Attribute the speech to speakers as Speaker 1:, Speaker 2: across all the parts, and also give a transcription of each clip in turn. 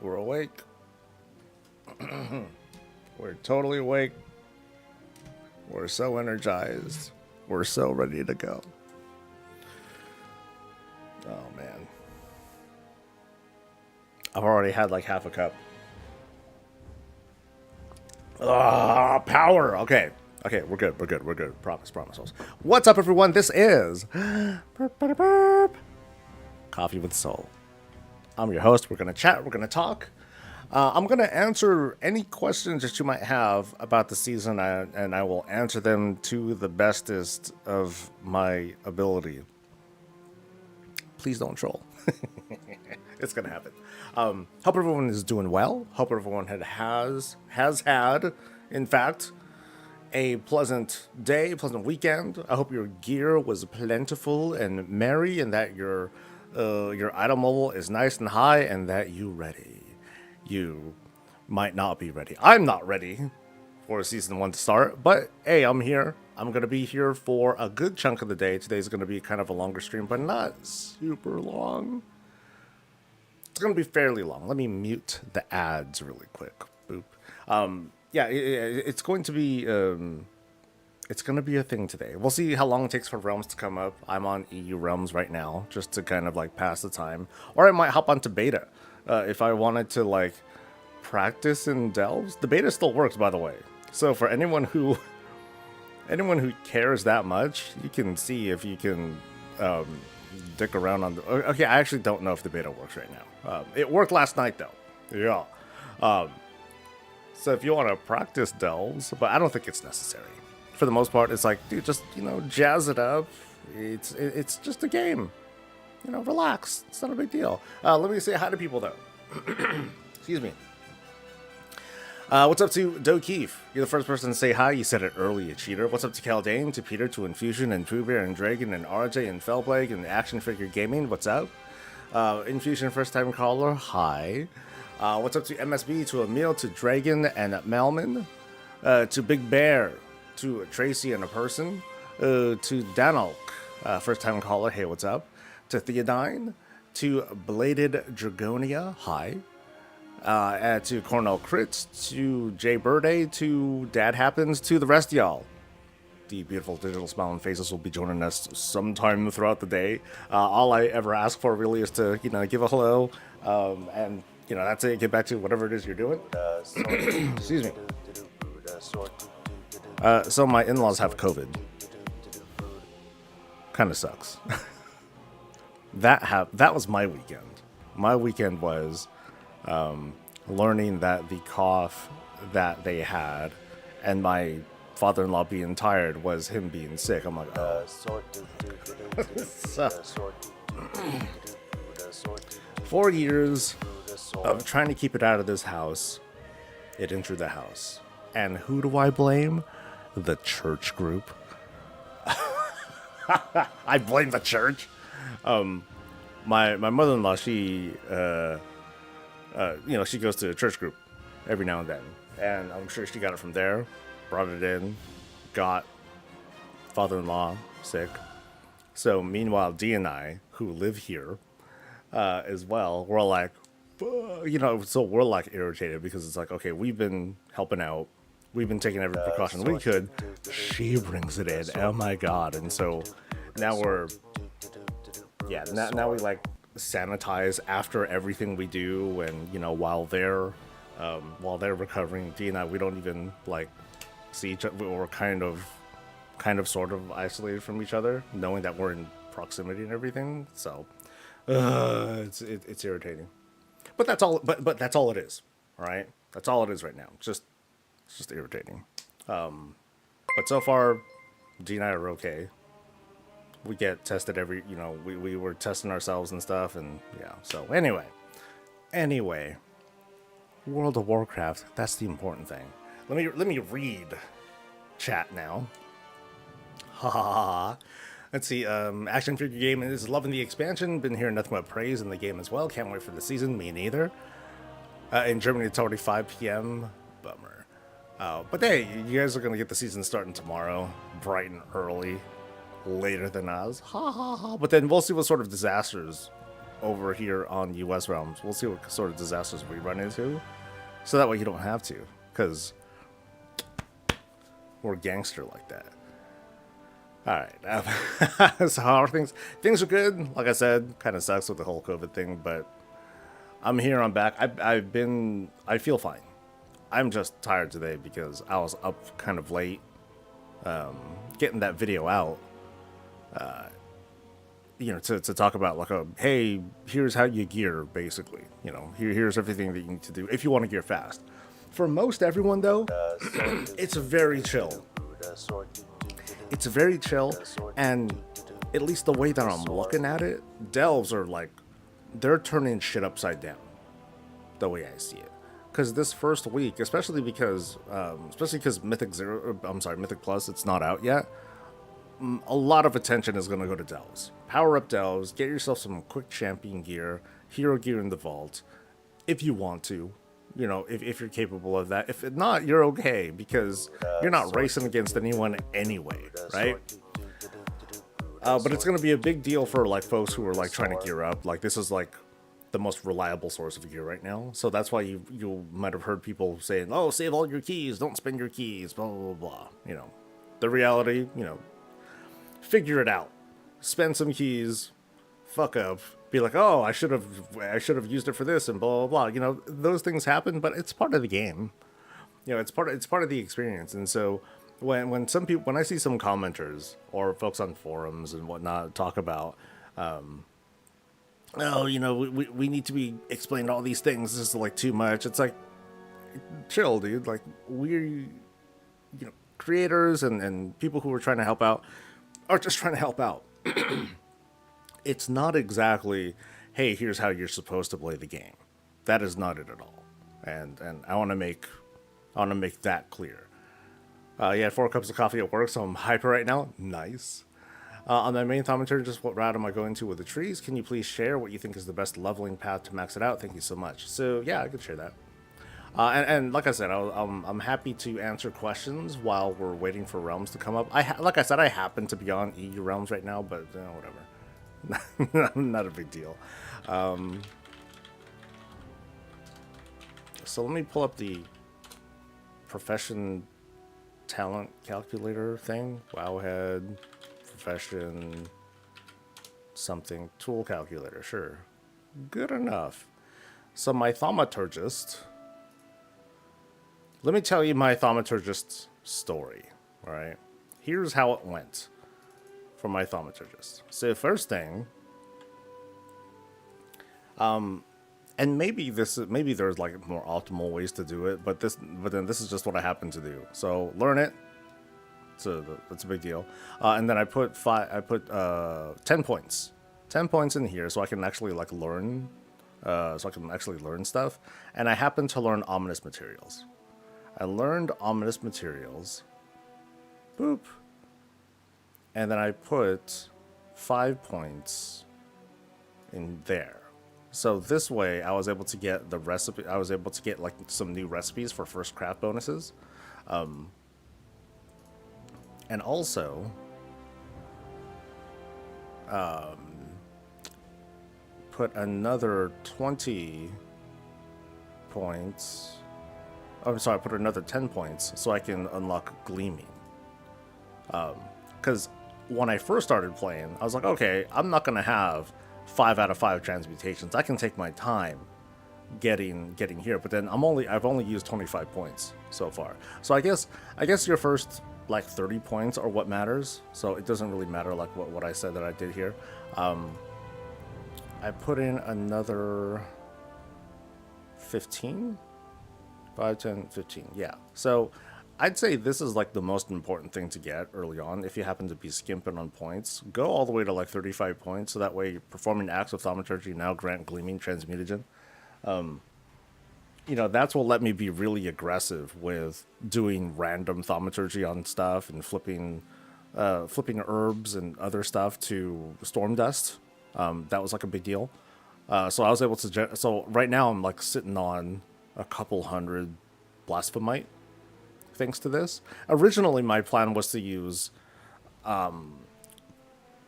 Speaker 1: we're awake. We're totally awake. We're so energized. We're so ready to go. Oh, man. I've already had like half a cup. Power. Okay. Okay, we're good. We're good. We're good. Promise. Promise. What's up, everyone? This is Coffee with Soul. I'm your host. We're going to chat. We're going to talk. I'm going to answer any questions that you might have about the season, and I will answer them to the bestest of my ability. Please don't troll. It's going to happen. Hope everyone is doing well. Hope everyone has had, in fact, a pleasant day, pleasant weekend. I hope your gear was plentiful and merry, and that your item level is nice and high, and that you ready. You might not be ready. I'm not ready for season 1 to start, but hey, I'm here. I'm going to be here for a good chunk of the day. Today's going to be kind of a longer stream, but not super long. It's going to be fairly long. Let me mute the ads really quick. Boop. It's going to be a thing today. We'll see how long it takes for realms to come up. I'm on EU realms right now, just to kind of like pass the time, or I might hop onto beta if I wanted to like practice in delves. The beta still works, by the way. So for anyone who cares that much, you can see if you can dick around on the. Okay, I actually don't know if the beta works right now. It worked last night though. Yeah. So if you want to practice delves, but I don't think it's necessary. For the most part, it's like, dude, just, jazz it up. It's just a game. Relax. It's not a big deal. Let me say hi to people, though. Excuse me. What's up to Do Keefe? You're the first person to say hi. You said it early, you cheater. What's up to Caldane, to Peter, to Infusion, and Pooh Bear, and Dragon, and RJ, and Fellplague, and Action Figure Gaming? What's up? Infusion, first time caller. Hi. What's up to MSB, to Emil, to Dragon, and Melman, to Big Bear, to Tracy and a person, to Danok, first time caller. Hey, what's up? To Theodine, to Bladed Dragonia. Hi. To Cornell Crits, to Jay Birday, to Dad Happens, to the rest of y'all. The beautiful digital smiling faces will be joining us sometime throughout the day. All I ever ask for really is to, give a hello, and that's it. Get back to whatever it is you're doing. Excuse me. So my in-laws have COVID. Kind of sucks. That was my weekend. My weekend was learning that the cough that they had and my father-in-law being tired was him being sick. I'm like, oh. So, 4 years of trying to keep it out of this house, it entered the house. And who do I blame? The church group. I blame the church. My mother-in-law, she she goes to a church group every now and then, and I'm sure she got it from there, brought it in, got father-in-law sick. So meanwhile, Dee and I, who live here as well, we're like, so we're like irritated because it's like, okay, we've been helping out. We've been taking every precaution we could. She brings it in. Oh my God. And so now now we like sanitize after everything we do. And, while they're recovering, Dee and I, we don't even like see each other. We're kind of sort of isolated from each other, knowing that we're in proximity and everything. So it's irritating. But that's all. But that's all it is. All right. That's all it is right now. It's just irritating. But so far, Dee and I are okay. We get tested we were testing ourselves and stuff, and yeah. So anyway, World of Warcraft. That's the important thing. Let me read chat now. Ha ha ha. Let's see. Action Figure Gaming is loving the expansion. Been hearing nothing but praise in the game as well. Can't wait for the season. Me neither. In Germany, it's already 5 p.m. Bummer. But hey, you guys are going to get the season starting tomorrow, bright and early, later than us. Ha ha ha. But then we'll see what sort of disasters over here on US realms. We'll see what sort of disasters we run into, so that way you don't have to, because we're gangster like that. All right. So how are things? Things are good. Like I said, kind of sucks with the whole COVID thing, but I'm here. I'm back. I feel fine. I'm just tired today because I was up kind of late, getting that video out. To talk about like hey, here's how you gear, basically. Here's everything that you need to do if you want to gear fast. For most everyone, though, it's very chill. It's very chill, and at least the way that I'm looking at it, delves are like, they're turning shit upside down, the way I see it. Because this first week, especially because Mythic Plus, it's not out yet. A lot of attention is going to go to delves. Power up delves, get yourself some quick champion gear, hero gear in the vault, if you want to. If you're capable of that. If not, you're okay, because you're not racing against anyone anyway, right? But it's going to be a big deal for like folks who are like trying to gear up. Like, this is like the most reliable source of gear right now. So that's why you might have heard people saying, "Oh, save all your keys, don't spend your keys, blah blah blah." The reality, figure it out. Spend some keys, fuck up, be like, "Oh, I should have used it for this," and blah blah blah. Those things happen, but it's part of the game. It's part of the experience. And so when I see some commenters or folks on forums and whatnot talk about, we need to be explained all these things. This is like too much. It's like, chill, dude. Like, we're creators and people who are trying to help out are just trying to help out. It's not exactly, hey, here's how you're supposed to play the game. That is not it at all. And I want to make that clear. I had 4 cups of coffee at work, so I'm hyper right now. Nice. On my main thaumaturge, just what route am I going to with the trees? Can you please share what you think is the best leveling path to max it out? Thank you so much. So yeah, I could share that. And like I said, I'm happy to answer questions while we're waiting for realms to come up. Like I said, I happen to be on EU realms right now, but whatever. Not a big deal. So let me pull up the profession talent calculator thing. Wowhead, profession, something, tool calculator, sure. Good enough. So my thaumaturgist, let me tell you my thaumaturgist story, all right? Here's how it went for my thaumaturgist. So first thing, and maybe there's like more optimal ways to do it, but then this is just what I happen to do. So learn it. So that's a big deal. And then I put 10 points. 10 points in here so I can actually like learn, stuff. And I happen to learn ominous materials. I learned ominous materials. Boop. And then I put 5 points in there. So this way I was able to get the recipe. I was able to get like some new recipes for first craft bonuses. And also, put another 20 points. Oh, I'm sorry, I put another 10 points so I can unlock Gleaming. Because when I first started playing, I was like, okay, I'm not going to have 5 out of 5 transmutations. I can take my time getting here, but then I've only used 25 points so far. So I guess your first like 30 points are what matters. So it doesn't really matter like what I said that I did here. I put in another 15, 5, 10, 15. Yeah. So I'd say this is like the most important thing to get early on. If you happen to be skimping on points, go all the way to like 35 points. So that way you're performing acts of thaumaturgy now grant Gleaming Transmutagen. That's what let me be really aggressive with doing random thaumaturgy on stuff and flipping herbs and other stuff to storm dust. That was like a big deal. So I was able to. So right now I'm like sitting on a couple hundred blasphemite. Thanks to this. Originally, my plan was to use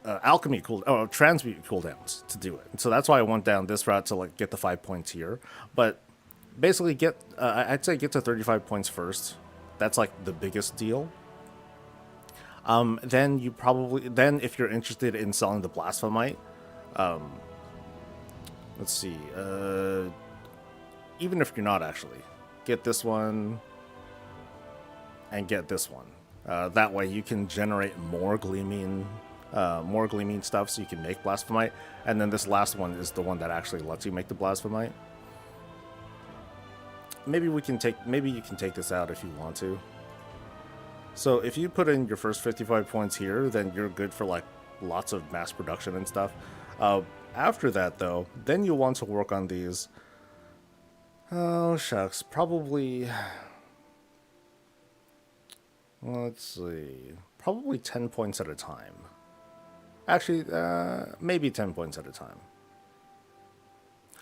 Speaker 1: transmute cooldowns to do it. And so that's why I went down this route to like get the 5 points here. But basically, I'd say get to 35 points first. That's like the biggest deal. Then if you're interested in selling the blasphemite, let's see, even if you're not actually, get this one and get this one. That way you can generate more gleaming stuff, so you can make blasphemite. And then this last one is the one that actually lets you make the blasphemite. Maybe you can take this out if you want to. So if you put in your first 55 points here, then you're good for like lots of mass production and stuff. After that though, then you'll want to work on these. Oh shucks, probably. Let's see, probably 10 points at a time. Actually, maybe 10 points at a time.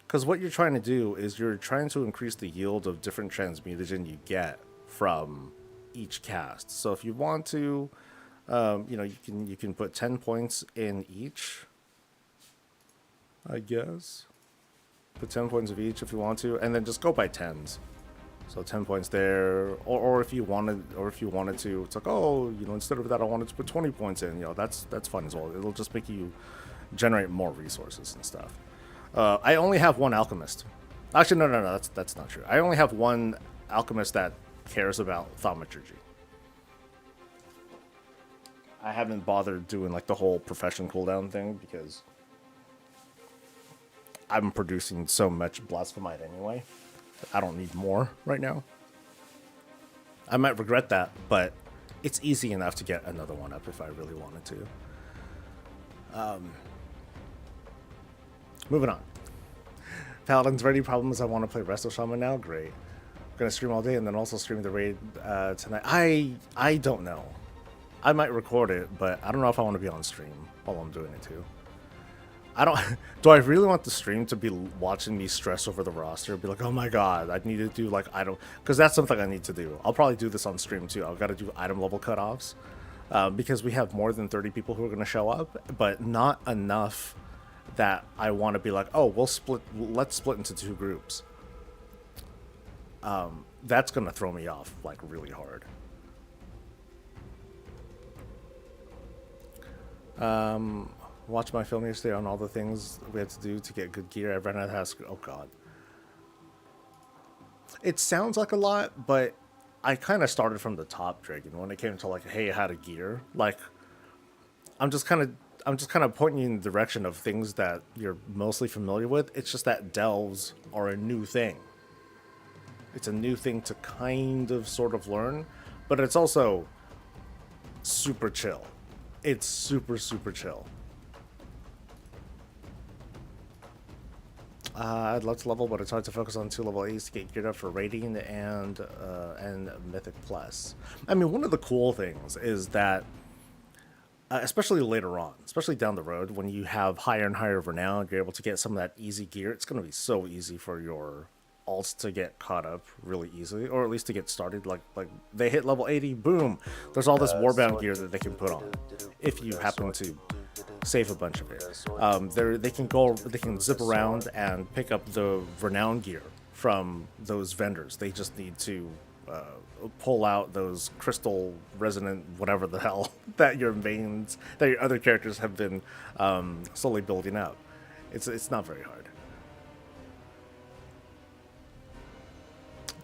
Speaker 1: Because what you're trying to do is you're trying to increase the yield of different transmutagen you get from each cast. So if you want to, you can put 10 points in each, I guess. Put 10 points of each if you want to, and then just go by tens. So 10 points there, or if you wanted to, it's like, oh, instead of that, I wanted to put 20 points in. That's fun as well. It'll just make you generate more resources and stuff. I only have one alchemist. Actually, no, that's not true. I only have one alchemist that cares about thaumaturgy. I haven't bothered doing like the whole profession cooldown thing because I'm producing so much blasphemite anyway. I don't need more right now. I might regret that, but it's easy enough to get another one up if I really wanted to. Moving on. Paladin's ready. Problem is I want to play Resto Shaman now. Great. I'm gonna stream all day and then also stream the raid tonight. I don't know. I might record it, but I don't know if I want to be on stream while I'm doing it too. Do I really want the stream to be watching me stress over the roster? Be like, oh my god, I need to do like item, because that's something I need to do. I'll probably do this on stream too. I've got to do item level cutoffs because we have more than 30 people who are going to show up, but not enough that I want to be like, oh, let's split into two groups. That's going to throw me off like really hard. Watched my film yesterday on all the things we had to do to get good gear. I ran out of house. Oh god. It sounds like a lot, but I kind of started from the top, Dragon, when it came to like, hey, how to gear. Like, I'm just kind of pointing you in the direction of things that you're mostly familiar with. It's just that delves are a new thing. It's a new thing to kind of sort of learn, but it's also super chill. It's super chill. I'd love to level, but it's hard to focus on 2 level 8s to get geared up for raiding and Mythic Plus. I mean, one of the cool things is that, especially later on, especially down the road, when you have higher and higher renown, you're able to get some of that easy gear. It's going to be so easy for your alts to get caught up really easily, or at least to get started. Like they hit level 80, boom, there's all this warbound gear that they can put on if you happen to save a bunch of it. They can zip around and pick up the renown gear from those vendors. They just need to pull out those crystal resonant whatever the hell that your other characters have been slowly building up. It's not very hard.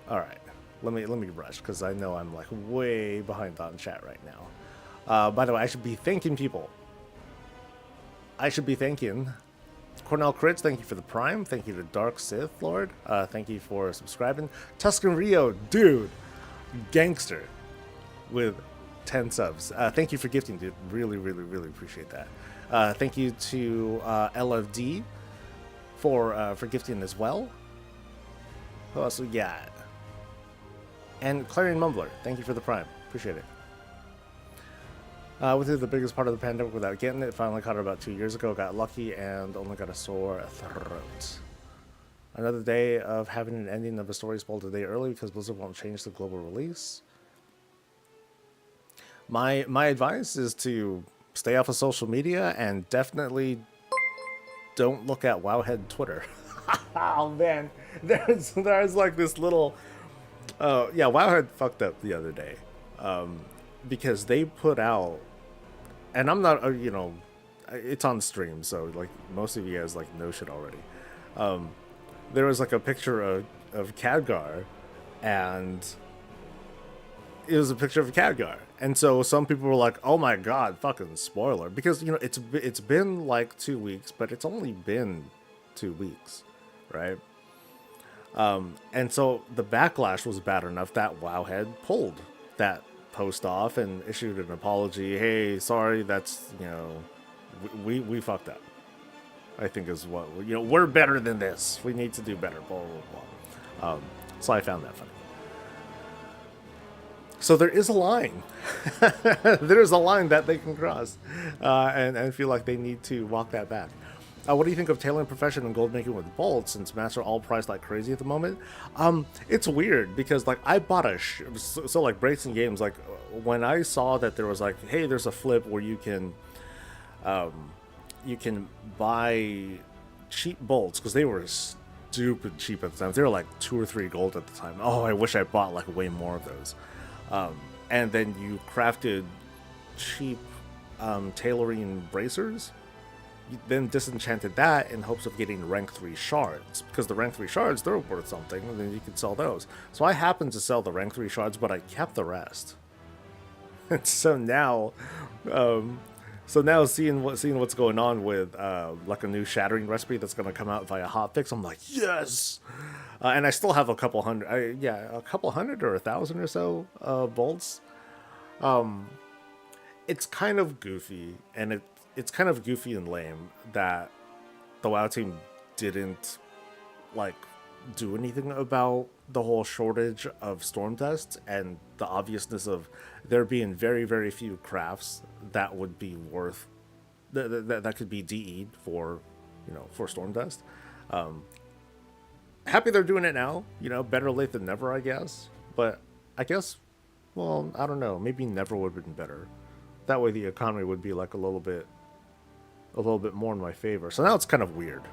Speaker 1: All right, let me rush because I know I'm like way behind on chat right now. By the way, I should be thanking people. I should be thanking Cornell Crits, thank you for the Prime. Thank you to Dark Sith Lord. Thank you for subscribing. Tuscan Rio, dude, gangster, with 10 subs. Thank you for gifting, dude. Really appreciate that. Thank you to LFD for gifting as well. Who else we got? And Clarion Mumbler, thank you for the Prime. Appreciate it. Went through the biggest part of the pandemic without getting it. Finally caught it about 2 years ago. Got lucky and only got a sore throat. Another day of having an ending of a story spoiled a day early because Blizzard won't change the global release. My advice is to stay off of social media and definitely don't look at Wowhead Twitter. Oh man, there's like this little yeah, Wowhead fucked up the other day, because they put out, and I'm not it's on stream, so like most of you guys like know shit already. There was like a picture of Khadgar, and it was a picture of Khadgar, and so some people were like, "Oh my god, fucking spoiler!" Because it's been like 2 weeks, but it's only been 2 weeks, right? And so the backlash was bad enough that Wowhead pulled that post off and issued an apology. Hey, sorry, that's we fucked up. I think is what we're better than this. We need to do better. Blah blah blah. So I found that funny. So there is a line. There is a line that they can cross, and feel like they need to walk that back. What do you think of tailoring profession and gold making with bolts, since mats are all priced like crazy at the moment? It's weird because like I bought so like breaks in games, like when I saw that there was like, hey, there's a flip where you can buy cheap bolts, because they were stupid cheap at the time. They were like 2 or 3 gold at the time. Oh, I wish I bought like way more of those. And then you crafted cheap tailoring bracers. You then disenchanted that in hopes of getting rank 3 shards, because the rank 3 shards, they're worth something, and then you can sell those. So I happened to sell the rank 3 shards, but I kept the rest. And so now seeing what's going on with like a new shattering recipe that's going to come out via hotfix, I'm like, yes. And I still have a couple hundred or 1,000 or so bolts. It's kind of goofy, and it's kind of goofy and lame that the WoW team didn't like do anything about the whole shortage of storm dust and the obviousness of there being very, very few crafts that would be worth that could be DE'd for storm dust. Happy they're doing it now. Better late than never, I guess. But I guess, well, I don't know. Maybe never would have been better. That way the economy would be like a little bit more in my favor. So now it's kind of weird.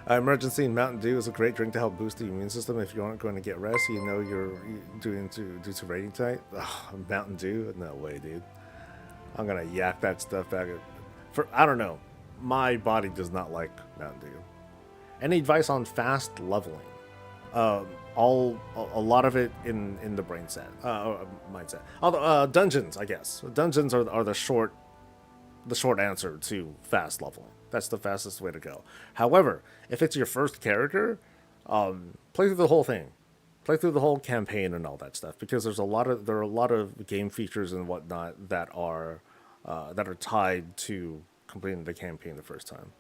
Speaker 1: Emergency Mountain Dew is a great drink to help boost the immune system if you aren't going to get rest. You're due to rating tonight. Ugh, Mountain Dew? No way, dude. I'm gonna yak that stuff back. I don't know. My body does not like Mountain Dew. Any advice on fast leveling? A lot of it in the mindset. Although dungeons, I guess. Dungeons are the short answer to fast leveling. That's the fastest way to go. However, if it's your first character, play through the whole thing. Play through the whole campaign and all that stuff, because there are a lot of game features and whatnot that are tied to completing the campaign the first time.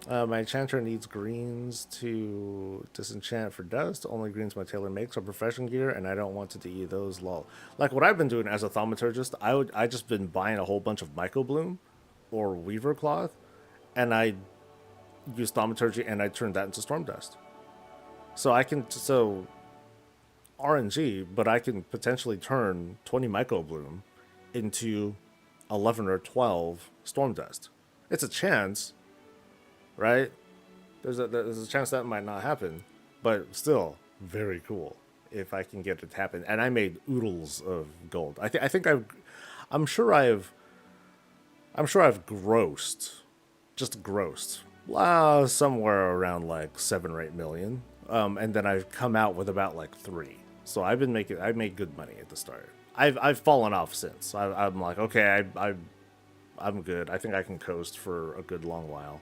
Speaker 1: My enchanter needs greens to disenchant for dust. Only greens my tailor makes are profession gear, and I don't want to DE those. Lol. Like what I've been doing as a thaumaturgist, I just been buying a whole bunch of mycobloom or weaver cloth, and I use thaumaturgy and I turn that into storm dust. So RNG, but I can potentially turn 20 mycobloom into 11 or 12 storm dust. It's a chance, right? There's a chance that might not happen, but still very cool if I can get it to happen. And I made oodles of gold. I'm sure I've grossed somewhere around like 7 or 8 million, and then I've come out with about like 3. So I made good money at the start. I've fallen off since. I'm like, okay, I'm good. I think I can coast for a good long while.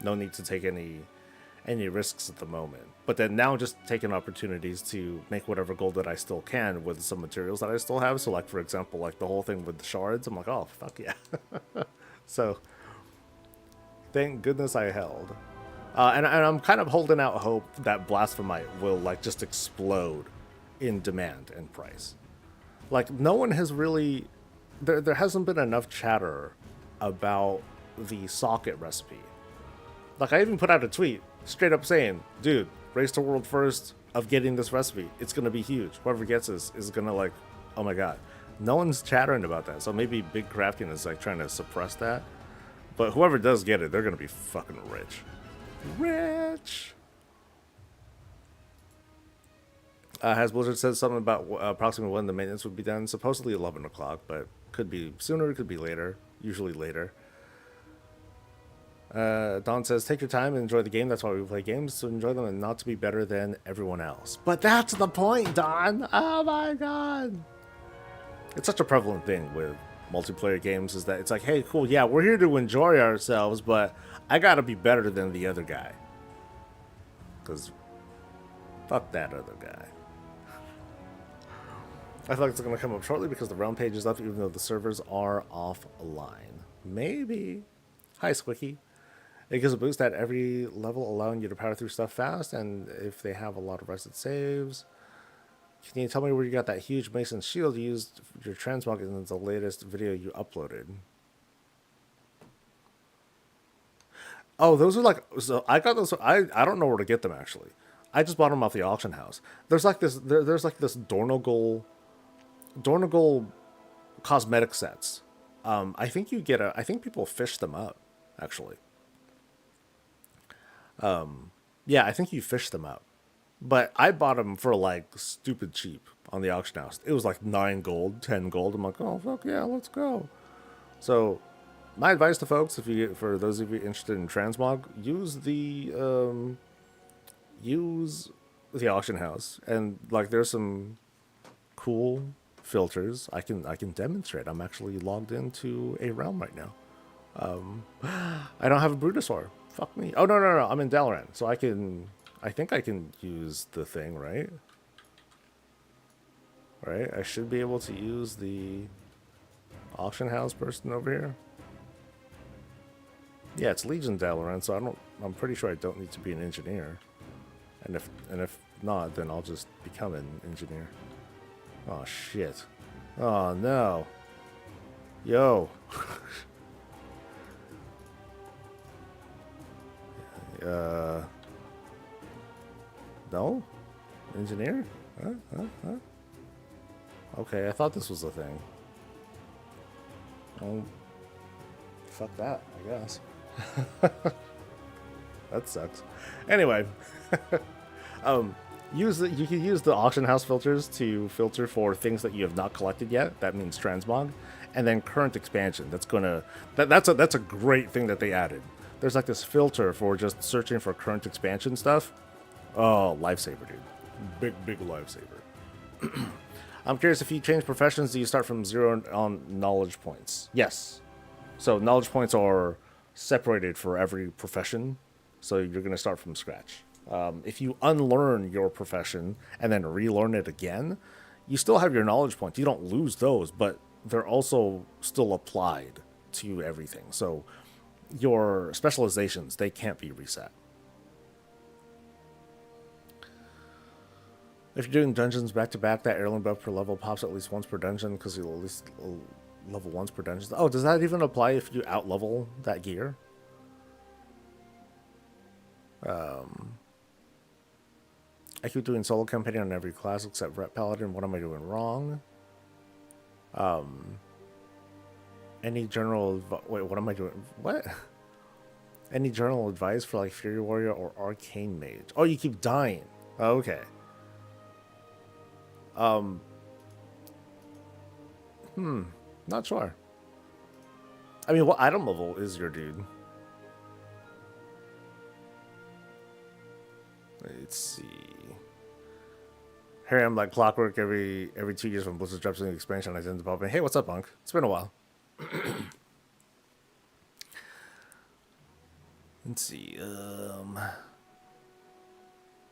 Speaker 1: No need to take any risks at the moment. But then now just taking opportunities to make whatever gold that I still can with some materials that I still have. So like, for example, like the whole thing with the shards, I'm like, oh, fuck yeah. So thank goodness I held. And I'm kind of holding out hope that Blasphemite will like just explode in demand and price. Like no one has really, there hasn't been enough chatter about the socket recipe. Like I even put out a tweet straight up saying, dude, race to world first, of getting this recipe. It's gonna be huge. Whoever gets this is gonna like, oh my god. No one's chattering about that. So maybe Big Crafting is like trying to suppress that. But whoever does get it, they're gonna be fucking rich. Rich. Has Blizzard said something about approximately when the maintenance would be done? Supposedly 11 o'clock, but could be sooner, could be later. Usually later. Don says, take your time and enjoy the game. That's why we play games, to enjoy them and not to be better than everyone else. But that's the point, Don! Oh my god! It's such a prevalent thing with multiplayer games, is that it's like, hey, cool, yeah, we're here to enjoy ourselves, but I gotta be better than the other guy. Because fuck that other guy. I feel like it's gonna come up shortly because the realm page is up even though the servers are offline. Maybe. Hi, Squicky. It gives a boost at every level, allowing you to power through stuff fast, and if they have a lot of rested saves. Can you tell me where you got that huge mason shield you used your transmog in the latest video you uploaded? Oh, those are like, so I got those. I don't know where to get them actually. I just bought them off the auction house. There's like this. There's like this Dornogal cosmetic sets. I think you get I think people fish them up, actually. Yeah, I think you fish them up. But I bought them for like stupid cheap on the auction house. It was like 9 gold, 10 gold. I'm like, oh fuck yeah, let's go. So, my advice to folks, for those of you interested in transmog, use the auction house, and like there's some cool filters I can demonstrate. I'm actually logged into a realm right now. I don't have a Brutosaur. Fuck me. Oh no, I'm in Dalaran, so I think I can use the thing, right? Right? I should be able to use the auction house person over here. Yeah, it's Legion Dalaran, so I'm pretty sure I don't need to be an engineer. And if not, then I'll just become an engineer. Oh shit. Oh no. Yo. No? Engineer? Huh? Okay, I thought this was a thing. Oh, fuck that, I guess. That sucks. Anyway, you can use the auction house filters to filter for things that you have not collected yet. That means transmog, and then current expansion. That's a great thing that they added. There's like this filter for just searching for current expansion stuff. Oh, lifesaver, dude. Big lifesaver. I'm curious, if you change professions, do you start from 0 on knowledge points? Yes. So knowledge points are separated for every profession, so you're going to start from scratch. If you unlearn your profession and then relearn it again, you still have your knowledge points. You don't lose those, but they're also still applied to everything. So your specializations, they can't be reset. If you're doing dungeons back to back, that heirloom buff per level pops at least once per dungeon because you'll at least level once per dungeon. Oh, does that even apply if you out level that gear? I keep doing solo campaigning on every class except Ret Paladin. What am I doing wrong? Any general... Wait, what am I doing? What? Any general advice for like Fury Warrior or Arcane Mage? Oh, you keep dying. Oh, okay. Not sure. I mean, what item level is your dude? Let's see. Here I'm like clockwork every 2 years when Blizzard drops a new expansion. I tend to pop in. Hey, what's up, Punk? It's been a while. Let's see.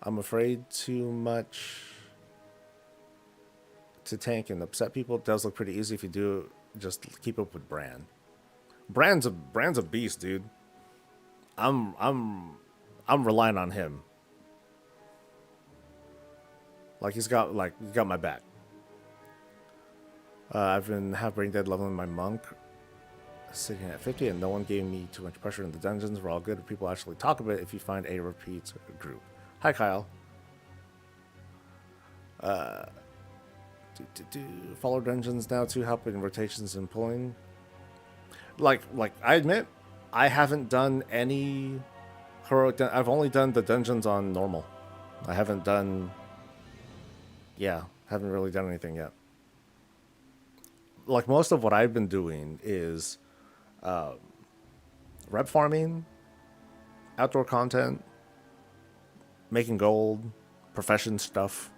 Speaker 1: I'm afraid too much to tank and upset people. It does look pretty easy if you do just keep up with Bran. Bran's a beast, dude. I'm relying on him. Like he's got my back. I've been half brain dead leveling my monk, sitting at 50, and no one gave me too much pressure in the dungeons. We're all good if people actually talk about it. If you find a repeat group. Hi, Kyle. Follow dungeons now too, help in rotations and pulling. Like I admit, I haven't done any heroic. I've only done the dungeons on normal. I haven't done. Yeah, haven't really done anything yet. Like most of what I've been doing is rep farming, outdoor content, making gold, profession stuff,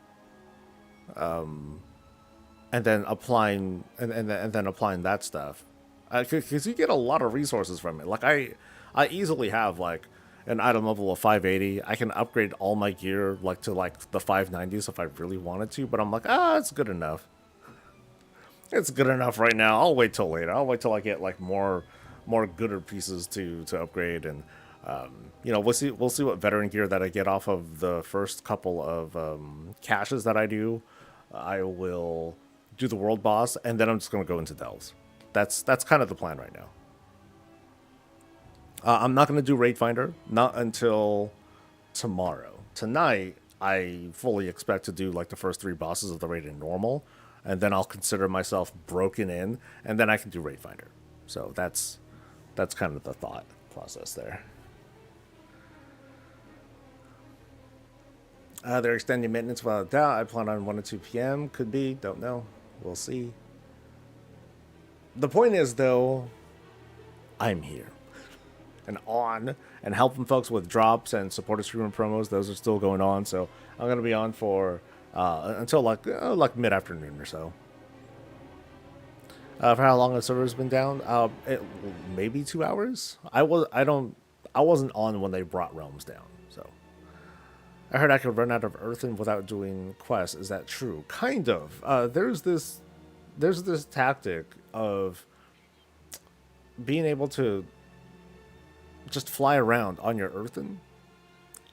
Speaker 1: and then applying and then applying that stuff, because you get a lot of resources from it. Like I easily have like an item level of 580. I can upgrade all my gear like to like the 590s if I really wanted to, but I'm like, it's good enough. It's good enough right now. I'll wait till later. I'll wait till I get like more gooder pieces to upgrade, and we'll see what veteran gear that I get off of the first couple of caches that I do. I will do the world boss, and then I'm just gonna go into delves. That's kind of the plan right now. I'm not gonna do raid finder, not until tomorrow. Tonight, I fully expect to do like the first three bosses of the raid in normal, and then I'll consider myself broken in, and then I can do raid finder. So that's kind of the thought process there. They're extending maintenance without a doubt. I plan on 1 to 2 p.m. Could be. Don't know. We'll see. The point is, though, I'm here and on and helping folks with drops and supporter streamer promos. Those are still going on. So I'm going to be on for until like mid-afternoon or so. For how long the server's been down? Maybe 2 hours. I wasn't on when they brought realms down. So I heard I could run out of earthen without doing quests. Is that true? Kind of. There's this tactic of being able to just fly around on your earthen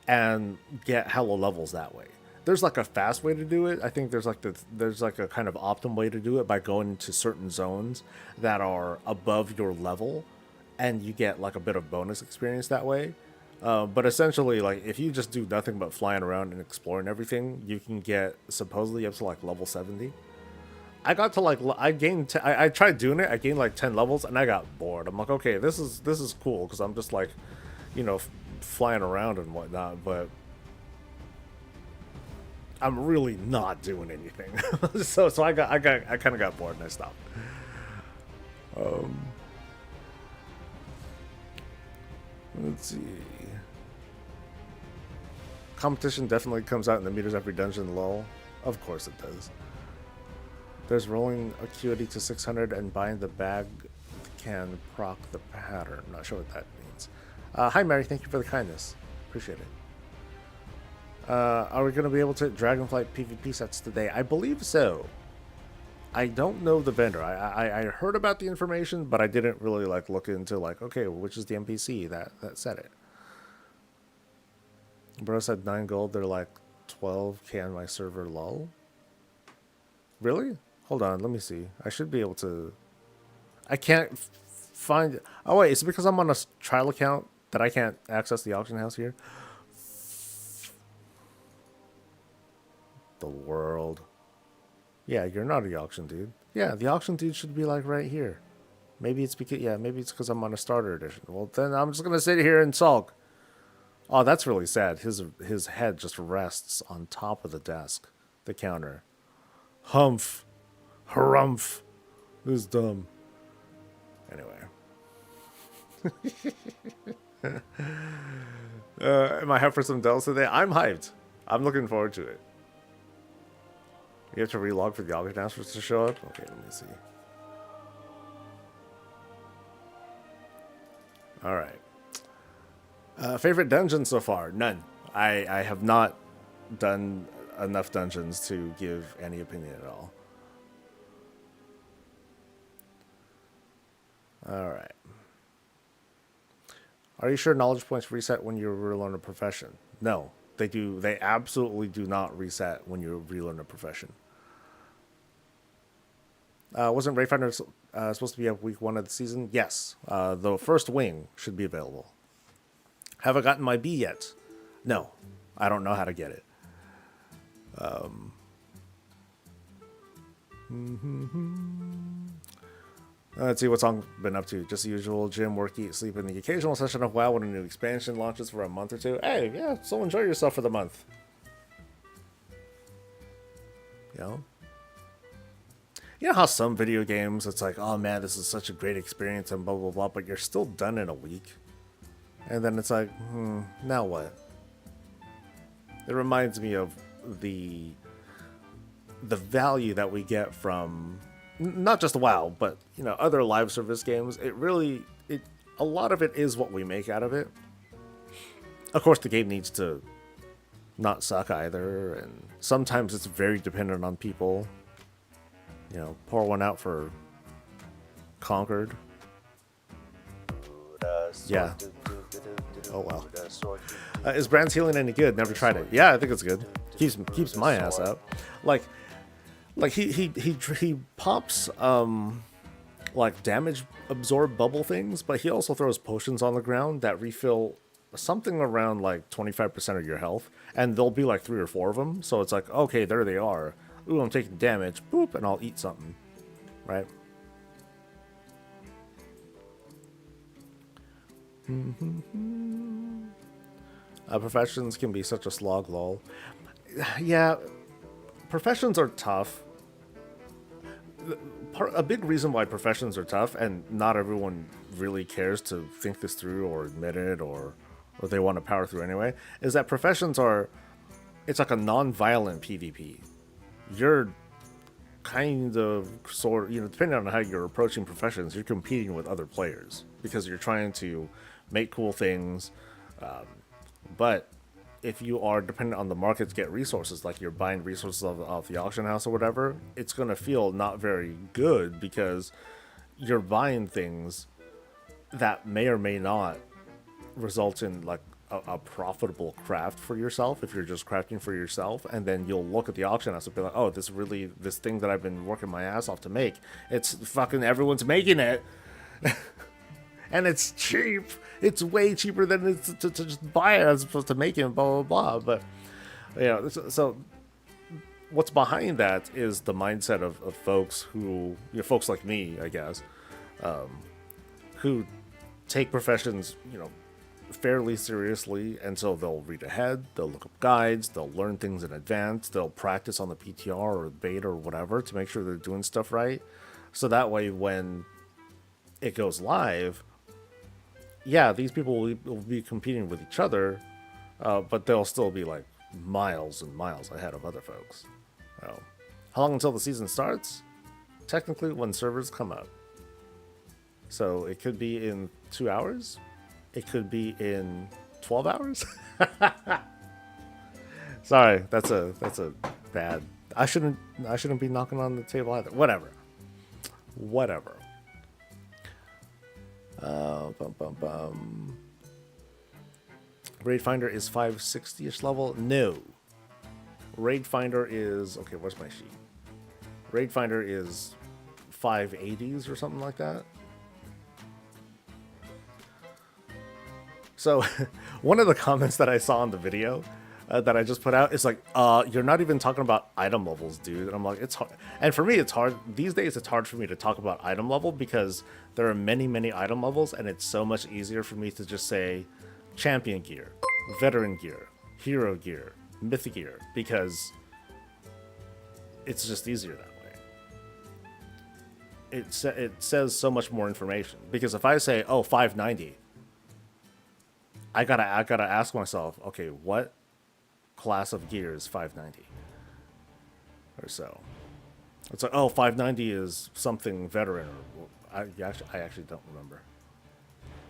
Speaker 1: and get hella levels that way. There's like a fast way to do it. I think there's like a kind of optimum way to do it by going into certain zones that are above your level, and you get like a bit of bonus experience that way. But essentially, like if you just do nothing but flying around and exploring everything, you can get supposedly up to like level 70. I got to like I tried doing it. I gained like 10 levels and I got bored. I'm like, okay, this is cool because I'm just like, flying around and whatnot, but I'm really not doing anything. so I kind of got bored and I stopped. Let's see. Competition definitely comes out in the meters every dungeon, lol. Of course it does. There's rolling acuity to 600 and buying the bag can proc the pattern. Not sure what that means. Hi Mary, thank you for the kindness. Appreciate it. Are we going to be able to Dragonflight PvP sets today? I believe so. I don't know the vendor. I heard about the information, but I didn't really like look into like, okay, which is the NPC that said it. Bro said 9 gold. They're like 12k on my server. Lol. Really? Hold on. Let me see. I should be able to. I can't find. Oh wait, is it because I'm on a trial account that I can't access the auction house here? The world. Yeah, you're not the auction dude. Yeah, the auction dude should be like right here. Maybe it's because I'm on a starter edition. Well, then I'm just gonna sit here and sulk. Oh, that's really sad. His head just rests on top of the desk, the counter. Humph, harumph. This is dumb. Anyway. Am I hyped for some dells today? I'm hyped. I'm looking forward to it. You have to relog for the auction announcements to show up? Okay, let me see. Alright. Favorite dungeon so far? None. I have not done enough dungeons to give any opinion at all. Alright. Are you sure knowledge points reset when you relearn a profession? No, they do. They absolutely do not reset when you relearn a profession. Wasn't Rayfinder supposed to be up week 1 of the season? Yes. The first wing should be available. Have I gotten my B yet? No. I don't know how to get it. Let's see what's on been up to. Just the usual gym, work, eat, sleep, and the occasional session of WoW when a new expansion launches for a month or two. Hey, yeah, so enjoy yourself for the month. You know how some video games, it's like, oh man, this is such a great experience and blah, blah, blah, but you're still done in a week. And then it's like, now what? It reminds me of the value that we get from not just WoW, but other live service games. A lot of it is what we make out of it. Of course, the game needs to not suck either, and sometimes it's very dependent on people. Pour one out for Conquered. Yeah. Oh well. Is Brand's healing any good? Never tried it. Yeah, I think it's good. Keeps my ass up. Like he pops like damage absorb bubble things, but he also throws potions on the ground that refill something around like 25% of your health, and there'll be like 3 or 4 of them. So it's like, okay, there they are. Ooh, I'm taking damage. Boop, and I'll eat something, right? Professions can be such a slog, lol. Yeah, professions are tough. A big reason why professions are tough, and not everyone really cares to think this through or admit it, or they want to power through anyway, is that professions are, it's like a non-violent PvP. You're kind of, depending on how you're approaching professions, you're competing with other players because you're trying to make cool things. But if you are dependent on the market to get resources, like you're buying resources off the auction house or whatever, it's going to feel not very good because you're buying things that may or may not result in like a profitable craft for yourself if you're just crafting for yourself. And then you'll look at the auction house and be like, oh, this thing that I've been working my ass off to make, it's fucking everyone's making it. And it's cheap. It's way cheaper than it's to just buy it as opposed to make it, blah, blah, blah. But, so what's behind that is the mindset of folks who, folks like me, I guess, who take professions, fairly seriously. And so they'll read ahead, they'll look up guides, they'll learn things in advance, they'll practice on the PTR or beta or whatever to make sure they're doing stuff right. So that way, when it goes live, yeah, these people will be competing with each other, but they'll still be like miles and miles ahead of other folks. How long until the season starts? Technically, when servers come up. So it could be in 2 hours. It could be in 12 hours. Sorry, that's a bad. I shouldn't be knocking on the table either. Whatever. Raid Finder is 560-ish level? No. Raid Finder is... Okay, where's my sheet? Raid Finder is 580s or something like that. So, one of the comments that I saw on the video that I just put out is like, you're not even talking about item levels, dude. And I'm like, it's hard. And for me, it's hard. These days, it's hard for me to talk about item level because there are many, many item levels, and it's so much easier for me to just say champion gear, veteran gear, hero gear, mythic gear, because it's just easier that way. It says so much more information, because if I say, oh, 590, I gotta ask myself, okay, what class of gear is 590 or so? It's like, oh, 590 is something veteran, or I actually don't remember.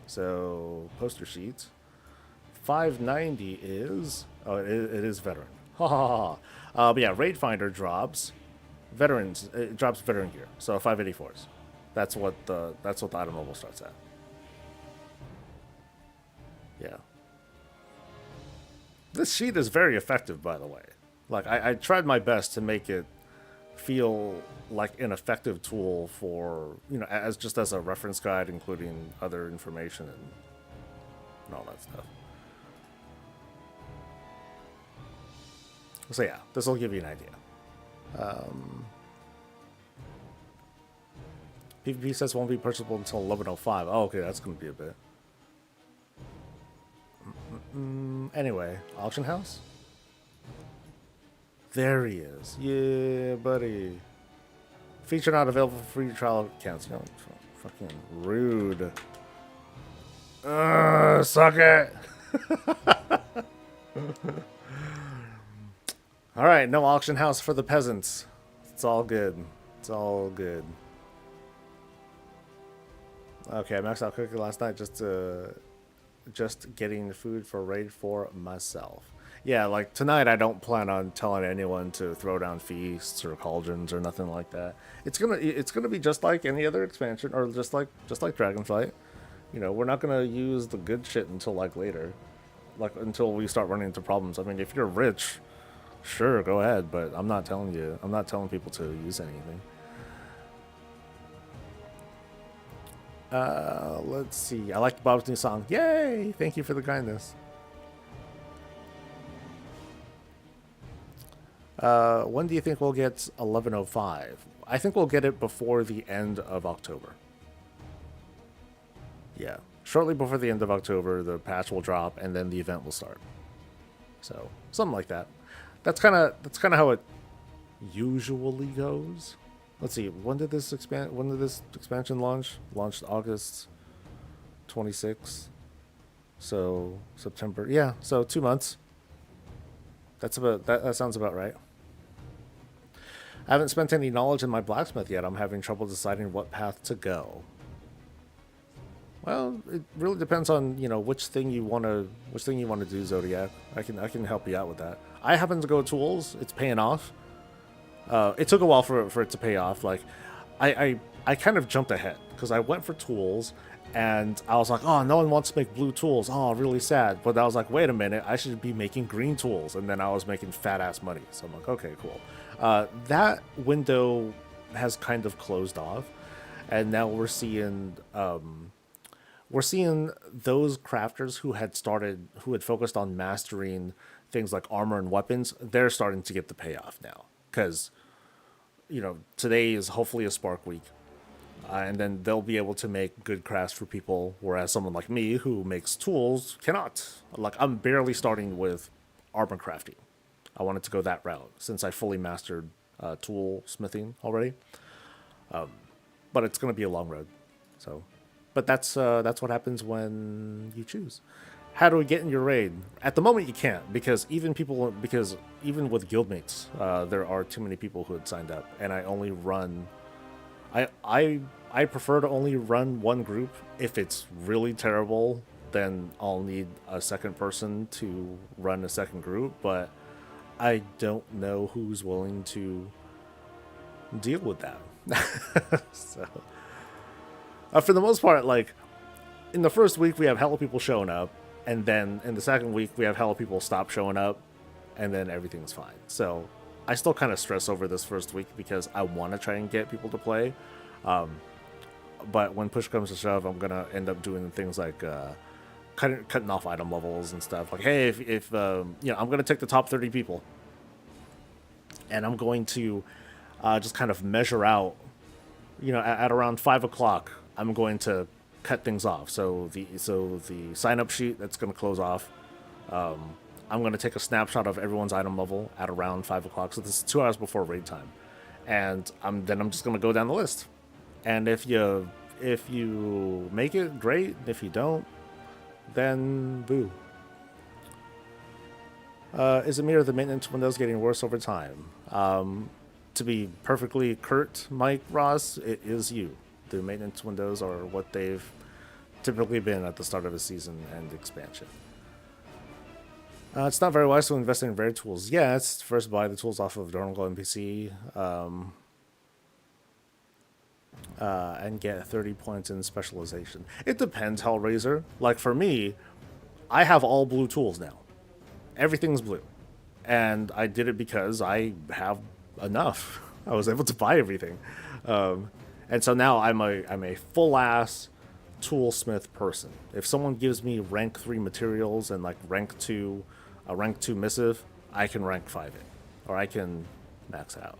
Speaker 1: So poster sheets, 590 is, oh, it is veteran. Ha ha ha. But yeah, Raid Finder drops veterans. It drops veteran gear. So 584s. That's what the item level starts at. Yeah. This sheet is very effective, by the way. Like, I tried my best to make it feel like an effective tool for, as a reference guide, including other information and all that stuff. So yeah, this will give you an idea. PvP sets won't be purchasable until 11:05. Oh, okay, that's gonna be a bit. Anyway, auction house. There he is. Yeah, buddy. Feature not available for free trial accounts. You know, fucking rude. Suck it. All right, no auction house for the peasants. It's all good. It's all good. Okay, I maxed out cooking last night just getting food for raid for myself. Yeah, like tonight I don't plan on telling anyone to throw down feasts or cauldrons or nothing like that. It's gonna be just like any other expansion or just like Dragonflight. You know, we're not gonna use the good shit until like later. Like until we start running into problems. I mean, if you're rich, sure, go ahead, but I'm not telling people to use anything. Let's see. I like Bob's new song. Yay! Thank you for the kindness. When do you think we'll get 11:05? I think we'll get it before the end of October. Yeah. Shortly before the end of October, the patch will drop, and then the event will start. So, something like that. That's kind of how it usually goes. Let's see. When did this expansion launch? Launched August 26th. So September. Yeah. So 2 months. That sounds about right. I haven't spent any knowledge in my blacksmith yet. I'm having trouble deciding what path to go. Well, it really depends on which thing you want to do, Zodiac. I can help you out with that. I happen to go tools. It's paying off. It took a while for it to pay off. Like, I kind of jumped ahead because I went for tools, and I was like, oh, no one wants to make blue tools. Oh, really sad. But I was like, wait a minute, I should be making green tools, and then I was making fat ass money. So I'm like, okay, cool. That window has kind of closed off, and now we're seeing those crafters who had focused on mastering things like armor and weapons. They're starting to get the payoff now because today is hopefully a spark week, and then they'll be able to make good crafts for people, whereas someone like me who makes tools cannot. Like, I'm barely starting with armor crafting. I wanted to go that route since I fully mastered tool smithing already, but it's going to be a long road. So, but that's what happens when you choose. How do we get in your raid? At the moment, you can't because even with guildmates, there are too many people who had signed up, and I only run. I prefer to only run one group. If it's really terrible, then I'll need a second person to run a second group. But I don't know who's willing to deal with that. So, for the most part, like in the first week, we have hella people showing up. And then in the second week, we have hella people stop showing up, and then everything's fine. So I still kind of stress over this first week because I want to try and get people to play. But when push comes to shove, I'm going to end up doing things like cutting off item levels and stuff. Like, hey, if I'm going to take the top 30 people, and I'm going to just kind of measure out, at around 5 o'clock, I'm going to cut things off. So the sign up sheet that's going to close off. I'm going to take a snapshot of everyone's item level at around 5 o'clock. So this is 2 hours before raid time, and I'm just going to go down the list. And if you make it, great. If you don't, then boo. Is it me or the maintenance windows getting worse over time? To be perfectly curt, Mike Ross, it is you. The maintenance windows are what they've typically been at the start of a season and expansion. It's not very wise to invest in rare tools. Yeah, it's first buy the tools off of Dorngal NPC and get 30 points in specialization. It depends, Hellraiser. Like for me, I have all blue tools now. Everything's blue. And I did it because I have enough. I was able to buy everything. And so now I'm a full-ass toolsmith person. If someone gives me rank 3 materials and like a rank 2 missive, I can rank 5 it. Or I can max it out.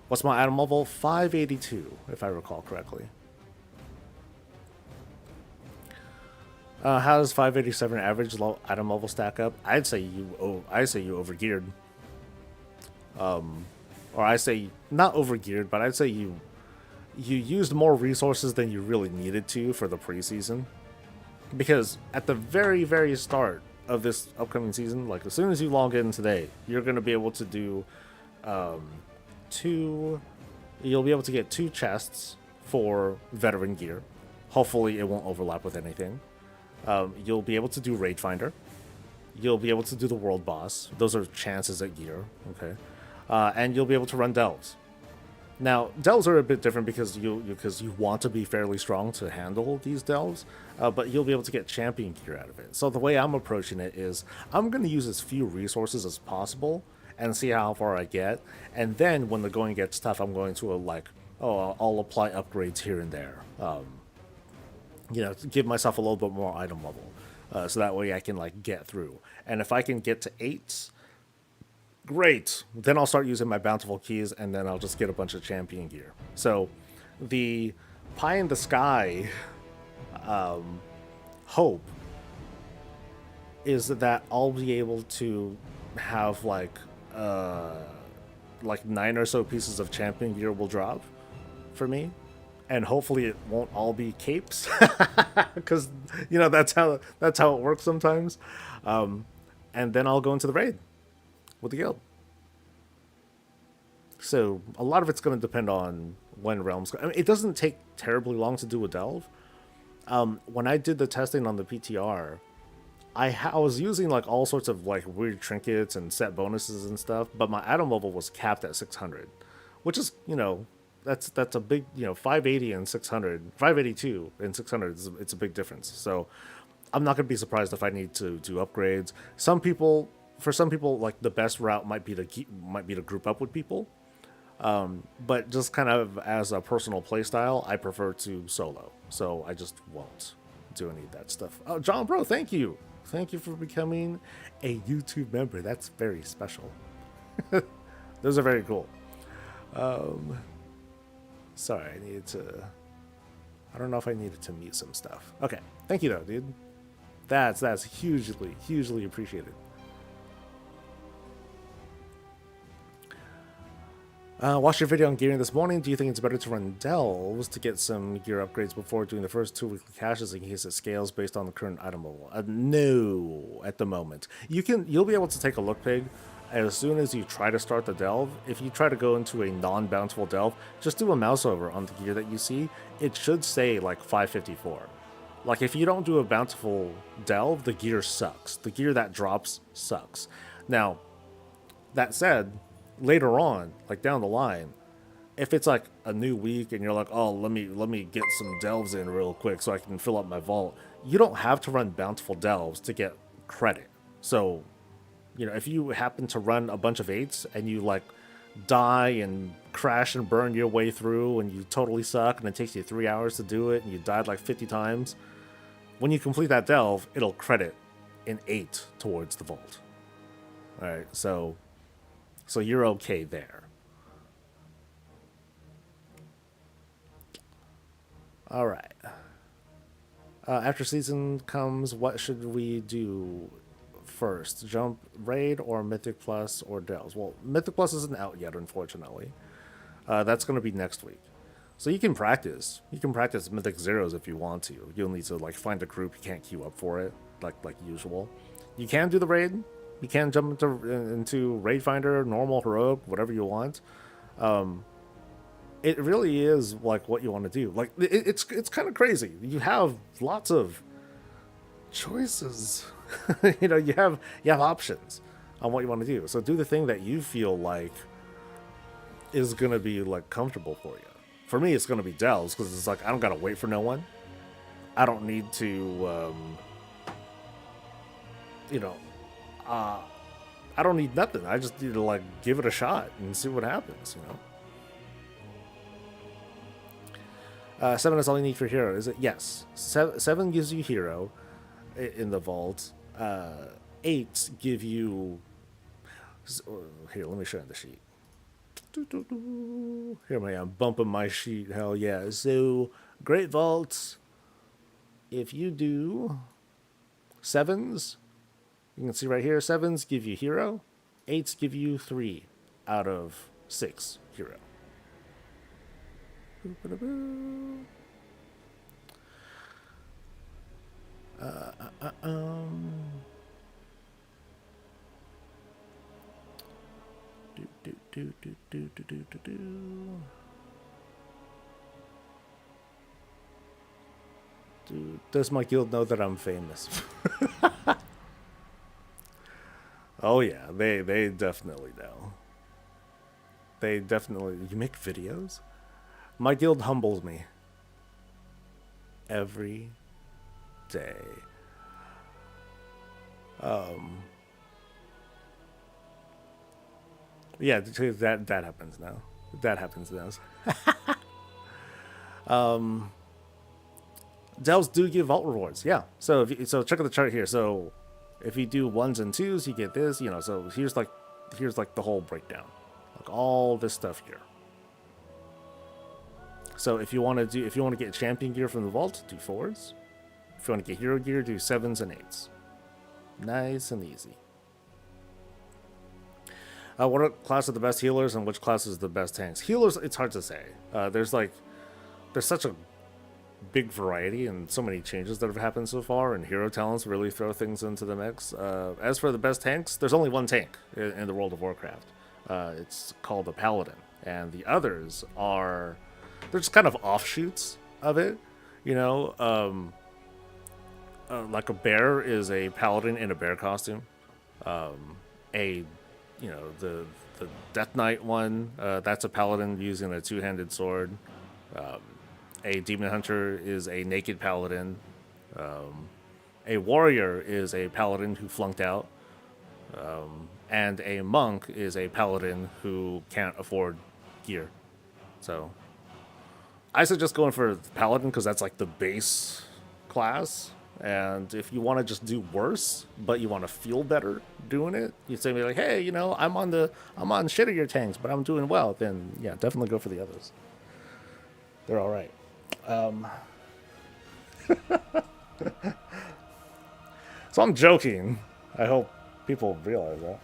Speaker 1: What's my item level? 582, if I recall correctly. How does 587 average item level stack up? I'd say you overgeared, or I say not overgeared, but I'd say you used more resources than you really needed to for the preseason. Because at the very start of this upcoming season, like as soon as you log in today, you're gonna be able to do two. You'll be able to get two chests for veteran gear. Hopefully, it won't overlap with anything. You'll be able to do Raid Finder. You'll be able to do the World Boss. Those are chances at gear, okay? And you'll be able to run delves. Now, delves are a bit different because you want to be fairly strong to handle these delves, but you'll be able to get champion gear out of it. So the way I'm approaching it is I'm going to use as few resources as possible and see how far I get. And then when the going gets tough, I'm going to I'll apply upgrades here and there. To give myself a little bit more item level, so that way I can like get through. And if I can get to 8, great. Then I'll start using my bountiful keys, and then I'll just get a bunch of champion gear. So the pie in the sky hope is that I'll be able to have like 9 or so pieces of champion gear will drop for me, and hopefully it won't all be capes, because that's how it works sometimes. And then I'll go into the raid with the guild. So a lot of it's going to depend on when realms. I mean, it doesn't take terribly long to do a delve. When I did the testing on the PTR, I was using like all sorts of like weird trinkets and set bonuses and stuff, but my item level was capped at 600, which is that's a big 580 and 600, 582 and 600. It's a big difference. So I'm not gonna be surprised if I need to do upgrades. For some people, like the best route might be to group up with people. But just kind of as a personal playstyle, I prefer to solo. So I just won't do any of that stuff. Oh, John Bro, thank you. Thank you for becoming a YouTube member. That's very special. Those are very cool. Sorry, I don't know if I needed to mute some stuff. Okay, thank you though, dude. That's hugely appreciated. Watched your video on gearing this morning. Do you think it's better to run delves to get some gear upgrades before doing the first 2 weekly caches in case it scales based on the current item level? No, at the moment. You'll be able to take a look, Pig, as soon as you try to start the delve. If you try to go into a non-bountiful delve, just do a mouse over on the gear that you see. It should say like 554. Like if you don't do a bountiful delve, the gear sucks. The gear that drops sucks. Now, that said, later on, like down the line, if it's like a new week and you're like, oh, let me get some delves in real quick so I can fill up my vault, you don't have to run bountiful delves to get credit. So, if you happen to run a bunch of 8s and you like die and crash and burn your way through and you totally suck and it takes you 3 hours to do it and you died like 50 times, when you complete that delve, it'll credit an 8 towards the vault. All right, so you're okay there. All right. After season comes, what should we do first? Jump raid or Mythic Plus or Delves? Well, Mythic Plus isn't out yet, unfortunately. That's going to be next week. So you can practice. You can practice Mythic Zeros if you want to. You'll need to like find a group. You can't queue up for it like usual. You can do the raid. You can jump into Raid Finder, normal, heroic, whatever you want. It really is like what you want to do. Like it's kind of crazy. You have lots of choices. You have options on what you want to do. So do the thing that you feel like is gonna be like comfortable for you. For me, it's gonna be delves because it's like I don't gotta wait for no one. I don't need to, I don't need nothing. I just need to like give it a shot and see what happens. 7 is all you need for hero, is it? Yes. 7 gives you hero in the vault. 8 give you. Here, let me show you the sheet. Here I am bumping my sheet. Hell yeah. So, great vaults. If you do Sevens, you can see right here, sevens give you hero. Eights give you 3 out of 6 hero. Dude, does my guild know that I'm famous? Oh yeah, they definitely know. They definitely. You make videos? My guild humbles me every day. Yeah, that happens now. That happens now. Delves do give vault rewards. Yeah. So so check out the chart here. So if you do ones and twos, you get this. You know. So here's like the whole breakdown, like all this stuff here. So if you want to get champion gear from the vault, do 4s. If you want to get hero gear, do 7s and 8s. Nice and easy. What class are the best healers and which class is the best tanks? Healers, it's hard to say. There's such a big variety and so many changes that have happened so far, and hero talents really throw things into the mix. As for the best tanks, there's only one tank in the world of Warcraft. It's called a paladin, and the others are they're just kind of offshoots of it. You know, like a bear is a paladin in a bear costume. The Death Knight one, that's a paladin using a two-handed sword. A demon hunter is a naked paladin. A warrior is a paladin who flunked out. And a monk is a paladin who can't afford gear. So I suggest going for paladin because that's like the base class. And if you want to just do worse, but you want to feel better doing it, you say like, hey, you know, I'm on shittier tanks, but I'm doing well. Then yeah, definitely go for the others. They're all right. So I'm joking. I hope people realize that.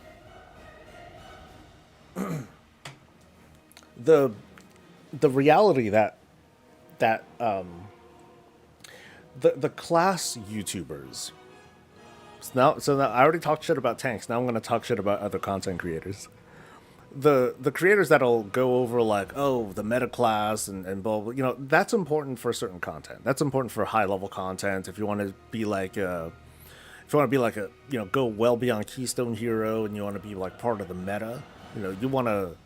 Speaker 1: The reality that the class YouTubers. So now I already talked shit about tanks. Now I'm going to talk shit about other content creators. The creators that'll go over like, oh, the meta class and blah, blah, you know, that's important for certain content. That's important for high level content. If you want to be like a, you know, go well beyond Keystone Hero and you want to be like part of the meta, you know, you want to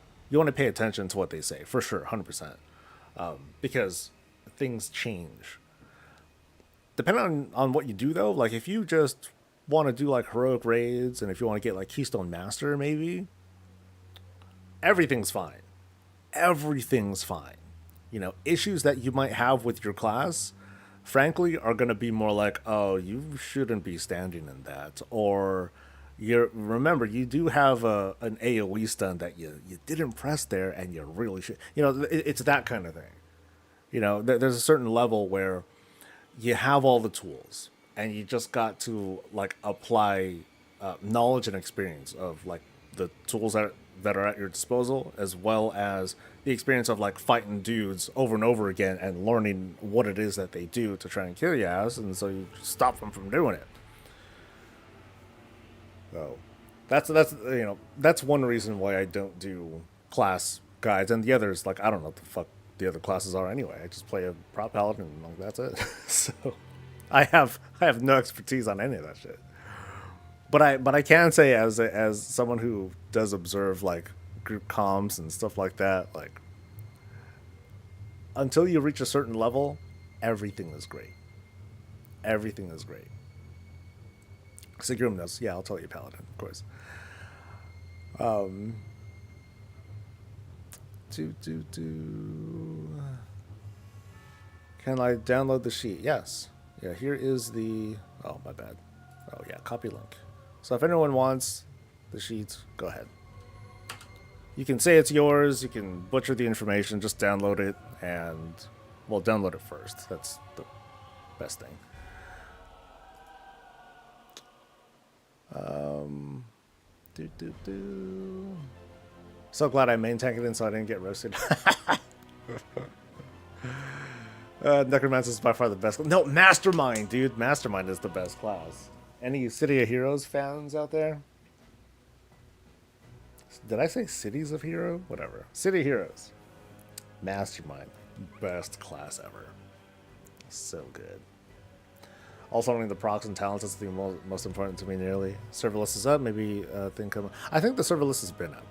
Speaker 1: pay attention to what they say for sure, 100%, because things change. Depending on what you do though, like if you just want to do like heroic raids and if you want to get like Keystone Master maybe, everything's fine. Everything's fine. You know, issues that you might have with your class, frankly, are going to be more like, oh, you shouldn't be standing in that. Or remember, you do have an AoE stun that you didn't press there and you really should. You know, it's that kind of thing. You know, there's a certain level where you have all the tools and you just got to like apply knowledge and experience of like the tools that are at your disposal, as well as the experience of like fighting dudes over and over again and learning what it is that they do to try and kill your ass, and so you stop them from doing it. So that's you know, that's one reason why I don't do class guides, and the others, like, I don't know what the fuck the other classes are anyway. I just play a prop paladin and like, that's it. So I have no expertise on any of that shit. But I can say as someone who does observe like group comms and stuff like that, like until you reach a certain level, everything is great. Everything is great. Sigrum knows. Yeah, I'll tell you Paladin, of course. Can I download the sheet? Yes. Yeah, here is the... Oh, my bad. Oh, yeah, copy link. So if anyone wants the sheet, go ahead. You can say it's yours, you can butcher the information, just download it, and, well, download it first. That's the best thing. Um, do do do. So glad I main tanked it in so I didn't get roasted. Necromancer is by far the best. No, Mastermind, dude. Mastermind is the best class. Any City of Heroes fans out there? Did I say Cities of Hero? Whatever. City of Heroes. Mastermind. Best class ever. So good. Also, learning the procs and talents is the most important to me nearly. Serverless is up. Maybe I think the serverless has been up.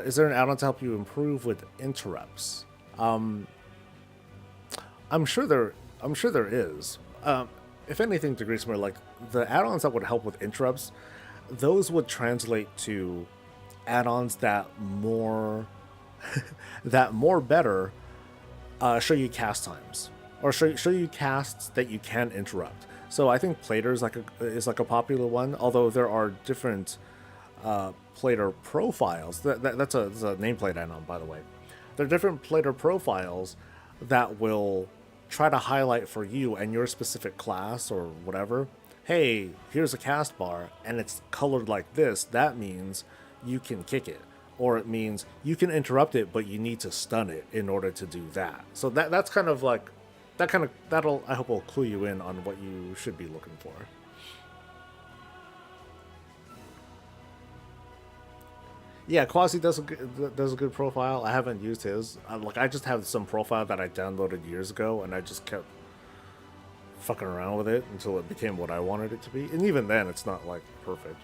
Speaker 1: Is there an add-on to help you improve with interrupts? I'm sure there. I'm sure there is. If anything, to Grease more like the add-ons that would help with interrupts, those would translate to add-ons that more that more better show you cast times or show you casts that you can interrupt. So I think Plater is like a popular one, although there are different Plater profiles. That's a nameplate add-on, by the way. There are different Plater profiles that will try to highlight for you and your specific class or whatever. Hey, here's a cast bar and it's colored like this. That means you can kick it, or it means you can interrupt it, but you need to stun it in order to do that. So that's kind of like that'll I hope will clue you in on what you should be looking for. Yeah, Quasi does a good profile. I haven't used his. I just have some profile that I downloaded years ago, and I just kept fucking around with it until it became what I wanted it to be. And even then, it's not like perfect.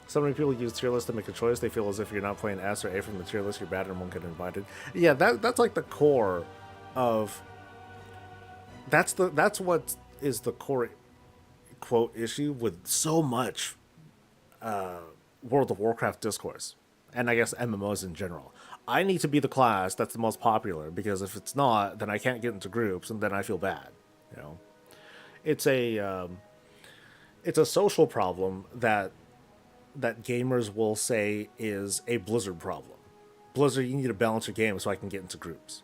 Speaker 1: So many people use tier lists to make a choice. They feel as if you're not playing S or A from the tier list, you're bad and won't get invited. Yeah, that's like the core of. That's what is the core quote issue with so much World of Warcraft discourse, and I guess MMOs in general. I need to be the class that's the most popular because if it's not, then I can't get into groups, and then I feel bad. You know, it's a social problem that gamers will say is a Blizzard problem. Blizzard, you need to balance your game so I can get into groups.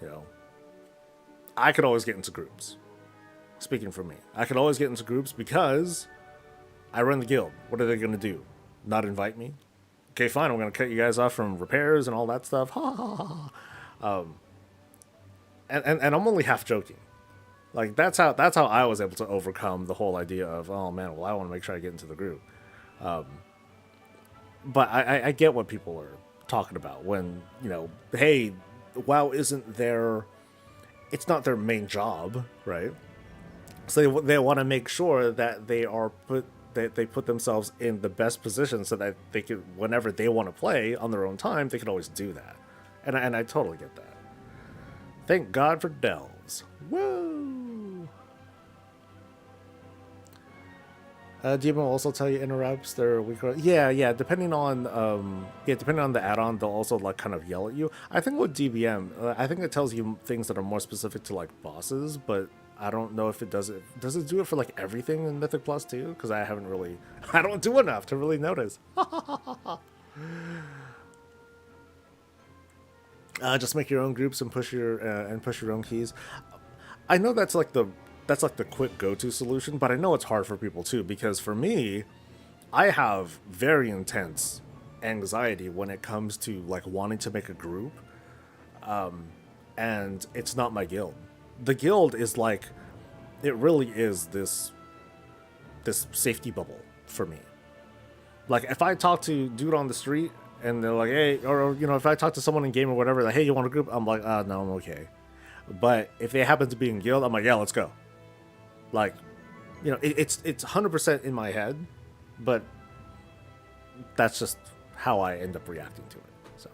Speaker 1: You know, I could always get into groups. Speaking for me, I could always get into groups because I run the guild. What are they going to do? Not invite me? Okay, fine. I'm going to cut you guys off from repairs and all that stuff. Ha ha ha. And I'm only half joking. Like that's how I was able to overcome the whole idea of, oh man, well I want to make sure I get into the group. But I get what people are talking about when, hey, WoW isn't their, it's not their main job, right? So they want to make sure that they put themselves in the best position so that they could, whenever they want to play on their own time, they can always do that. And I totally get that. Thank God for Dells. Woo! Demon will also tell you interrupts. They're weaker. Yeah. Depending on the add-on, they'll also like kind of yell at you. I think with DBM, I think it tells you things that are more specific to like bosses, but I don't know if it does it. Does it do it for like everything in Mythic Plus too? Because I haven't really, I don't do enough to really notice. Just make your own groups and push your own keys. I know that's like the quick go-to solution, but I know it's hard for people too, because for me, I have very intense anxiety when it comes to like wanting to make a group, and it's not my guild. The guild is like, it really is this safety bubble for me. Like if I talk to dude on the street and they're like, hey, or if I talk to someone in game or whatever, like, hey, you want a group? I'm like, no, I'm okay. But if they happen to be in guild, I'm like, yeah, let's go. Like, it's 100% in my head, but that's just how I end up reacting to it. So,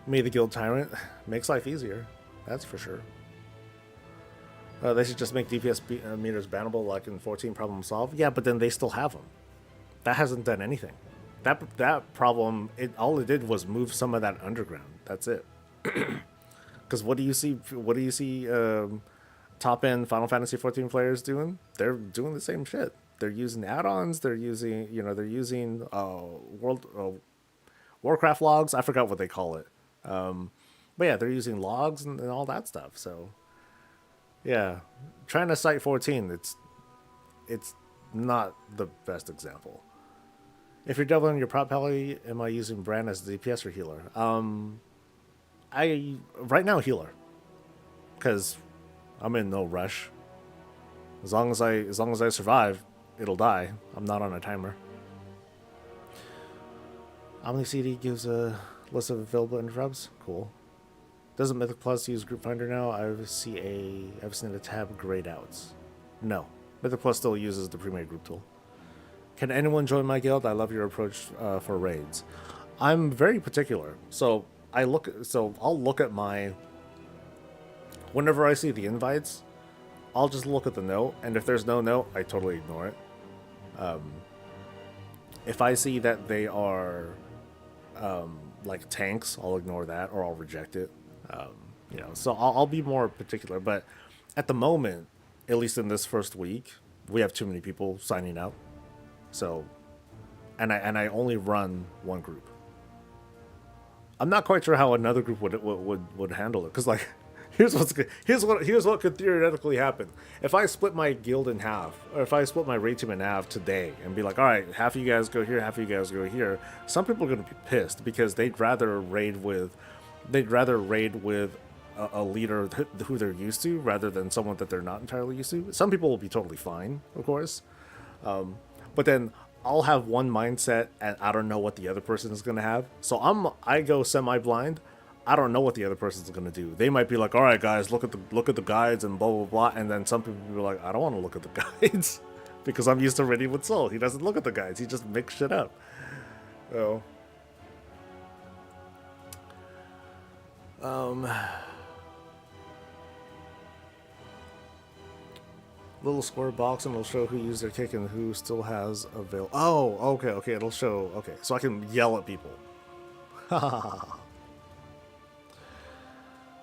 Speaker 1: me, the guild tyrant, makes life easier. That's for sure. They should just make DPS meters bannable, like in 14. Problem solved. Yeah, but then they still have them. That hasn't done anything. That problem, all it did was move some of that underground. That's it. Because what do you see? Top end Final Fantasy 14 players doing? They're doing the same shit. They're using add-ons. They're using Warcraft logs. I forgot what they call it. But yeah, they're using logs and all that stuff. So Yeah, trying to cite 14, it's not the best example. If you're doubling your prop pally, am I using Brand as DPS or healer? I right now healer because I'm in no rush. As long as I survive, it'll die. I'm not on a timer. Omni CD gives a list of available interrupts. Cool. Doesn't Mythic Plus use Group Finder now? I've seen a tab grayed outs. No, Mythic Plus still uses the pre-made group tool. Can anyone join my guild? I love your approach for raids. I'm very particular, so I'll look at my whenever I see the invites. I'll just look at the note, and if there's no note, I totally ignore it. If I see that they are like tanks, I'll ignore that or I'll reject it. Um, so I'll be more particular. But at the moment, at least in this first week, we have too many people signing up. So, and I only run one group. I'm not quite sure how another group would handle it because like here's what could theoretically happen if I split my guild in half, or if I split my raid team in half today and be like, all right, half of you guys go here, half of you guys go here. Some people are going to be pissed because they'd rather raid with a leader who they're used to rather than someone that they're not entirely used to. Some people will be totally fine, of course, but then I'll have one mindset and I don't know what the other person is gonna have. So I go semi-blind. I don't know what the other person's gonna do. They might be like, "All right, guys, look at the guides and blah blah blah," and then some people will be like, "I don't want to look at the guides because I'm used to raiding with Soul. He doesn't look at the guides. He just makes shit up." So, little square box and it'll show who used their kick and who still has avail. Oh, okay. It'll show. Okay, so I can yell at people.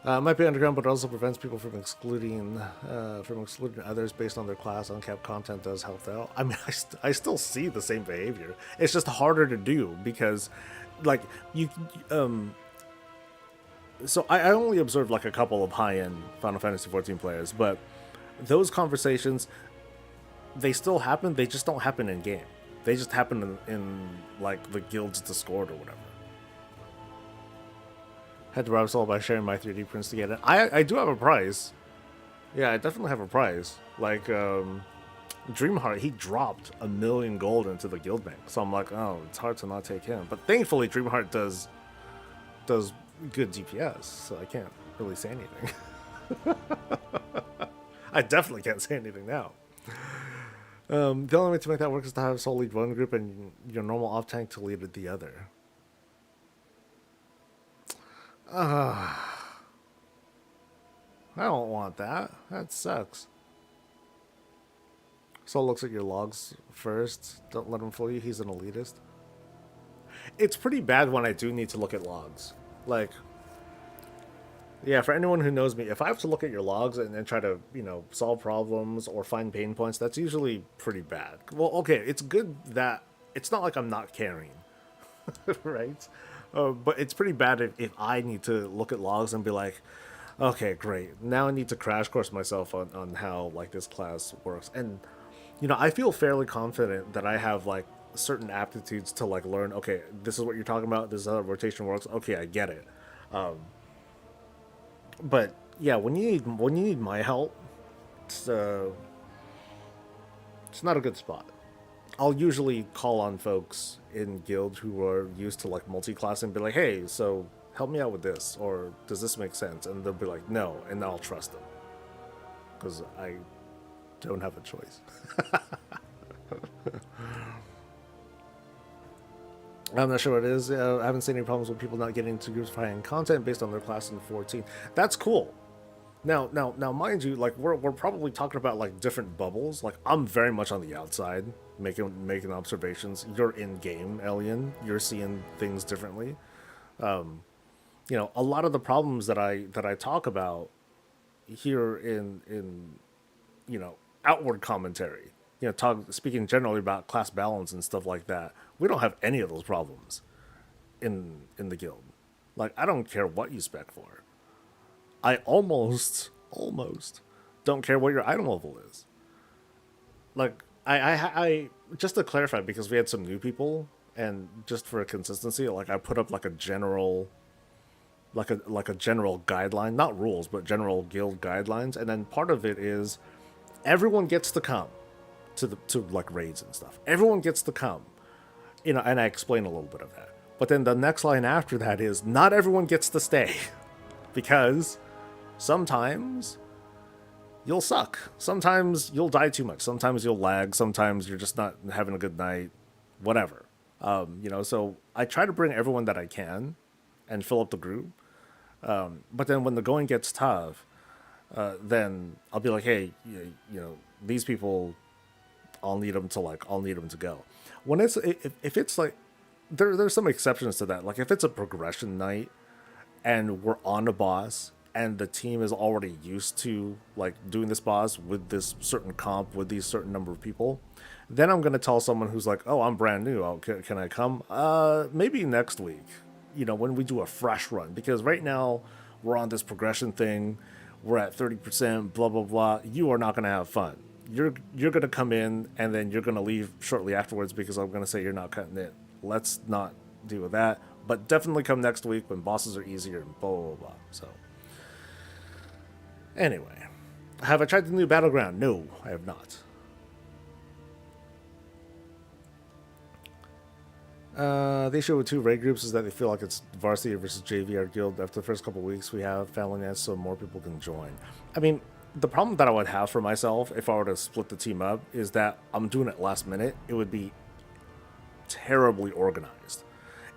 Speaker 1: Might be underground, but also prevents people from excluding others based on their class. Uncapped content does help out. I mean, I still see the same behavior. It's just harder to do because, like, you. So I only observed like a couple of high-end Final Fantasy 14 players, but those conversations, they still happen. They just don't happen in game. They just happen in like the guild's Discord or whatever. Had to rob Soul by sharing my 3D prints to get it. I do have a prize. Yeah, I definitely have a prize. Like Dreamheart, he dropped 1,000,000 gold into the guild bank. So I'm like, oh, it's hard to not take him. But thankfully, Dreamheart does good DPS, so I can't really say anything. I definitely can't say anything now. The only way to make that work is to have Soul lead one group and your normal off tank to lead the other. I don't want that. That sucks. Soul looks at your logs first. Don't let him fool you. He's an elitist. It's pretty bad when I do need to look at logs. Like, yeah, for anyone who knows me, if I have to look at your logs and try to, solve problems or find pain points, that's usually pretty bad. Well, okay, it's good that it's not like I'm not caring, right? But it's pretty bad if I need to look at logs and be like, okay, great. Now I need to crash course myself on how like this class works. And I feel fairly confident that I have like certain aptitudes to like learn, okay, this is what you're talking about, this is how rotation works. Okay, I get it. But yeah, when you need my help, it's it's not a good spot. I'll usually call on folks in guild who are used to like multi-class and be like, hey, so help me out with this, or does this make sense? And they'll be like, no, and then I'll trust them because I don't have a choice. I'm not sure what it is. I haven't seen any problems with people not getting into groups finding content based on their class in 14. That's cool. Now, mind you, like we're probably talking about like different bubbles. Like I'm very much on the outside, making observations. You're in game, Alien. You're seeing things differently. A lot of the problems that I talk about here in outward commentary. Speaking generally about class balance and stuff like that. We don't have any of those problems in the guild. Like I don't care what you spec for. I almost don't care what your item level is. Like I just to clarify, because we had some new people, and just for consistency, like I put up like a general, like a general guideline, not rules, but general guild guidelines, and then part of it is everyone gets to come to like raids and stuff. Everyone gets to come, and I explain a little bit of that. But then the next line after that is not everyone gets to stay, because sometimes you'll suck. Sometimes you'll die too much. Sometimes you'll lag. Sometimes you're just not having a good night. Whatever. So I try to bring everyone that I can and fill up the group. But then when the going gets tough, then I'll be like, hey, these people, I'll need them to go. When if it's like, there's some exceptions to that. Like if it's a progression night and we're on a boss and the team is already used to like doing this boss with this certain comp with these certain number of people, then I'm gonna tell someone who's like, oh, I'm brand new. Oh, can I come? Maybe next week. When we do a fresh run, because right now we're on this progression thing. We're at 30%. Blah blah blah. You are not gonna have fun. You're gonna come in and then you're gonna leave shortly afterwards because I'm gonna say you're not cutting it. Let's not deal with that. But definitely come next week when bosses are easier and blah blah blah. So anyway, have I tried the new battleground? No, I have not. The issue with two raid groups is that they feel like it's varsity versus JV. Guild, after the first couple of weeks, we have family nets so more people can join. I mean, the problem that I would have for myself if I were to split the team up is that I'm doing it last minute. It would be terribly organized.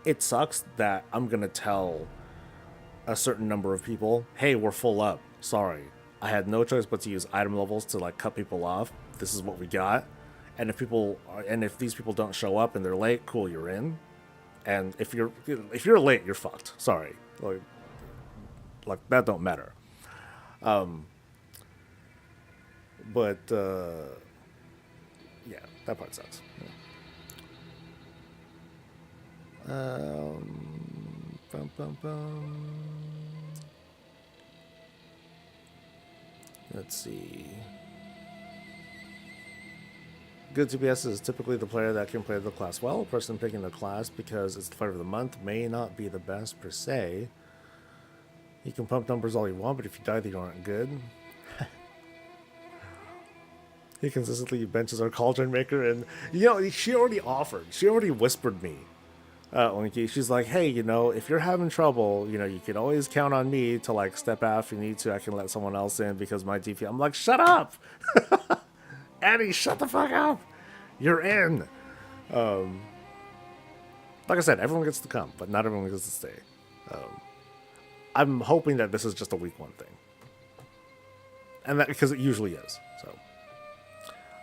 Speaker 1: It sucks that I'm going to tell a certain number of people, hey, we're full up. Sorry. I had no choice but to use item levels to like cut people off. This is what we got. And if these people don't show up and they're late, cool, you're in. And if you're late, you're fucked. Sorry, like that don't matter. But yeah, that part sucks. Yeah. Bum, bum, bum. Let's see. Good TPS is typically the player that can play the class well. A person picking the class because it's the fight of the month may not be the best per se. You can pump numbers all you want, but if you die, they aren't good. He consistently benches our cauldron maker, and she already offered. She already whispered me. She's like, hey, if you're having trouble, you can always count on me to like step out if you need to. I can let someone else in because my DP. I'm like, shut up. Annie, shut the fuck up. You're in. Like I said, everyone gets to come, but not everyone gets to stay. I'm hoping that this is just a week one thing. And that because it usually is. So,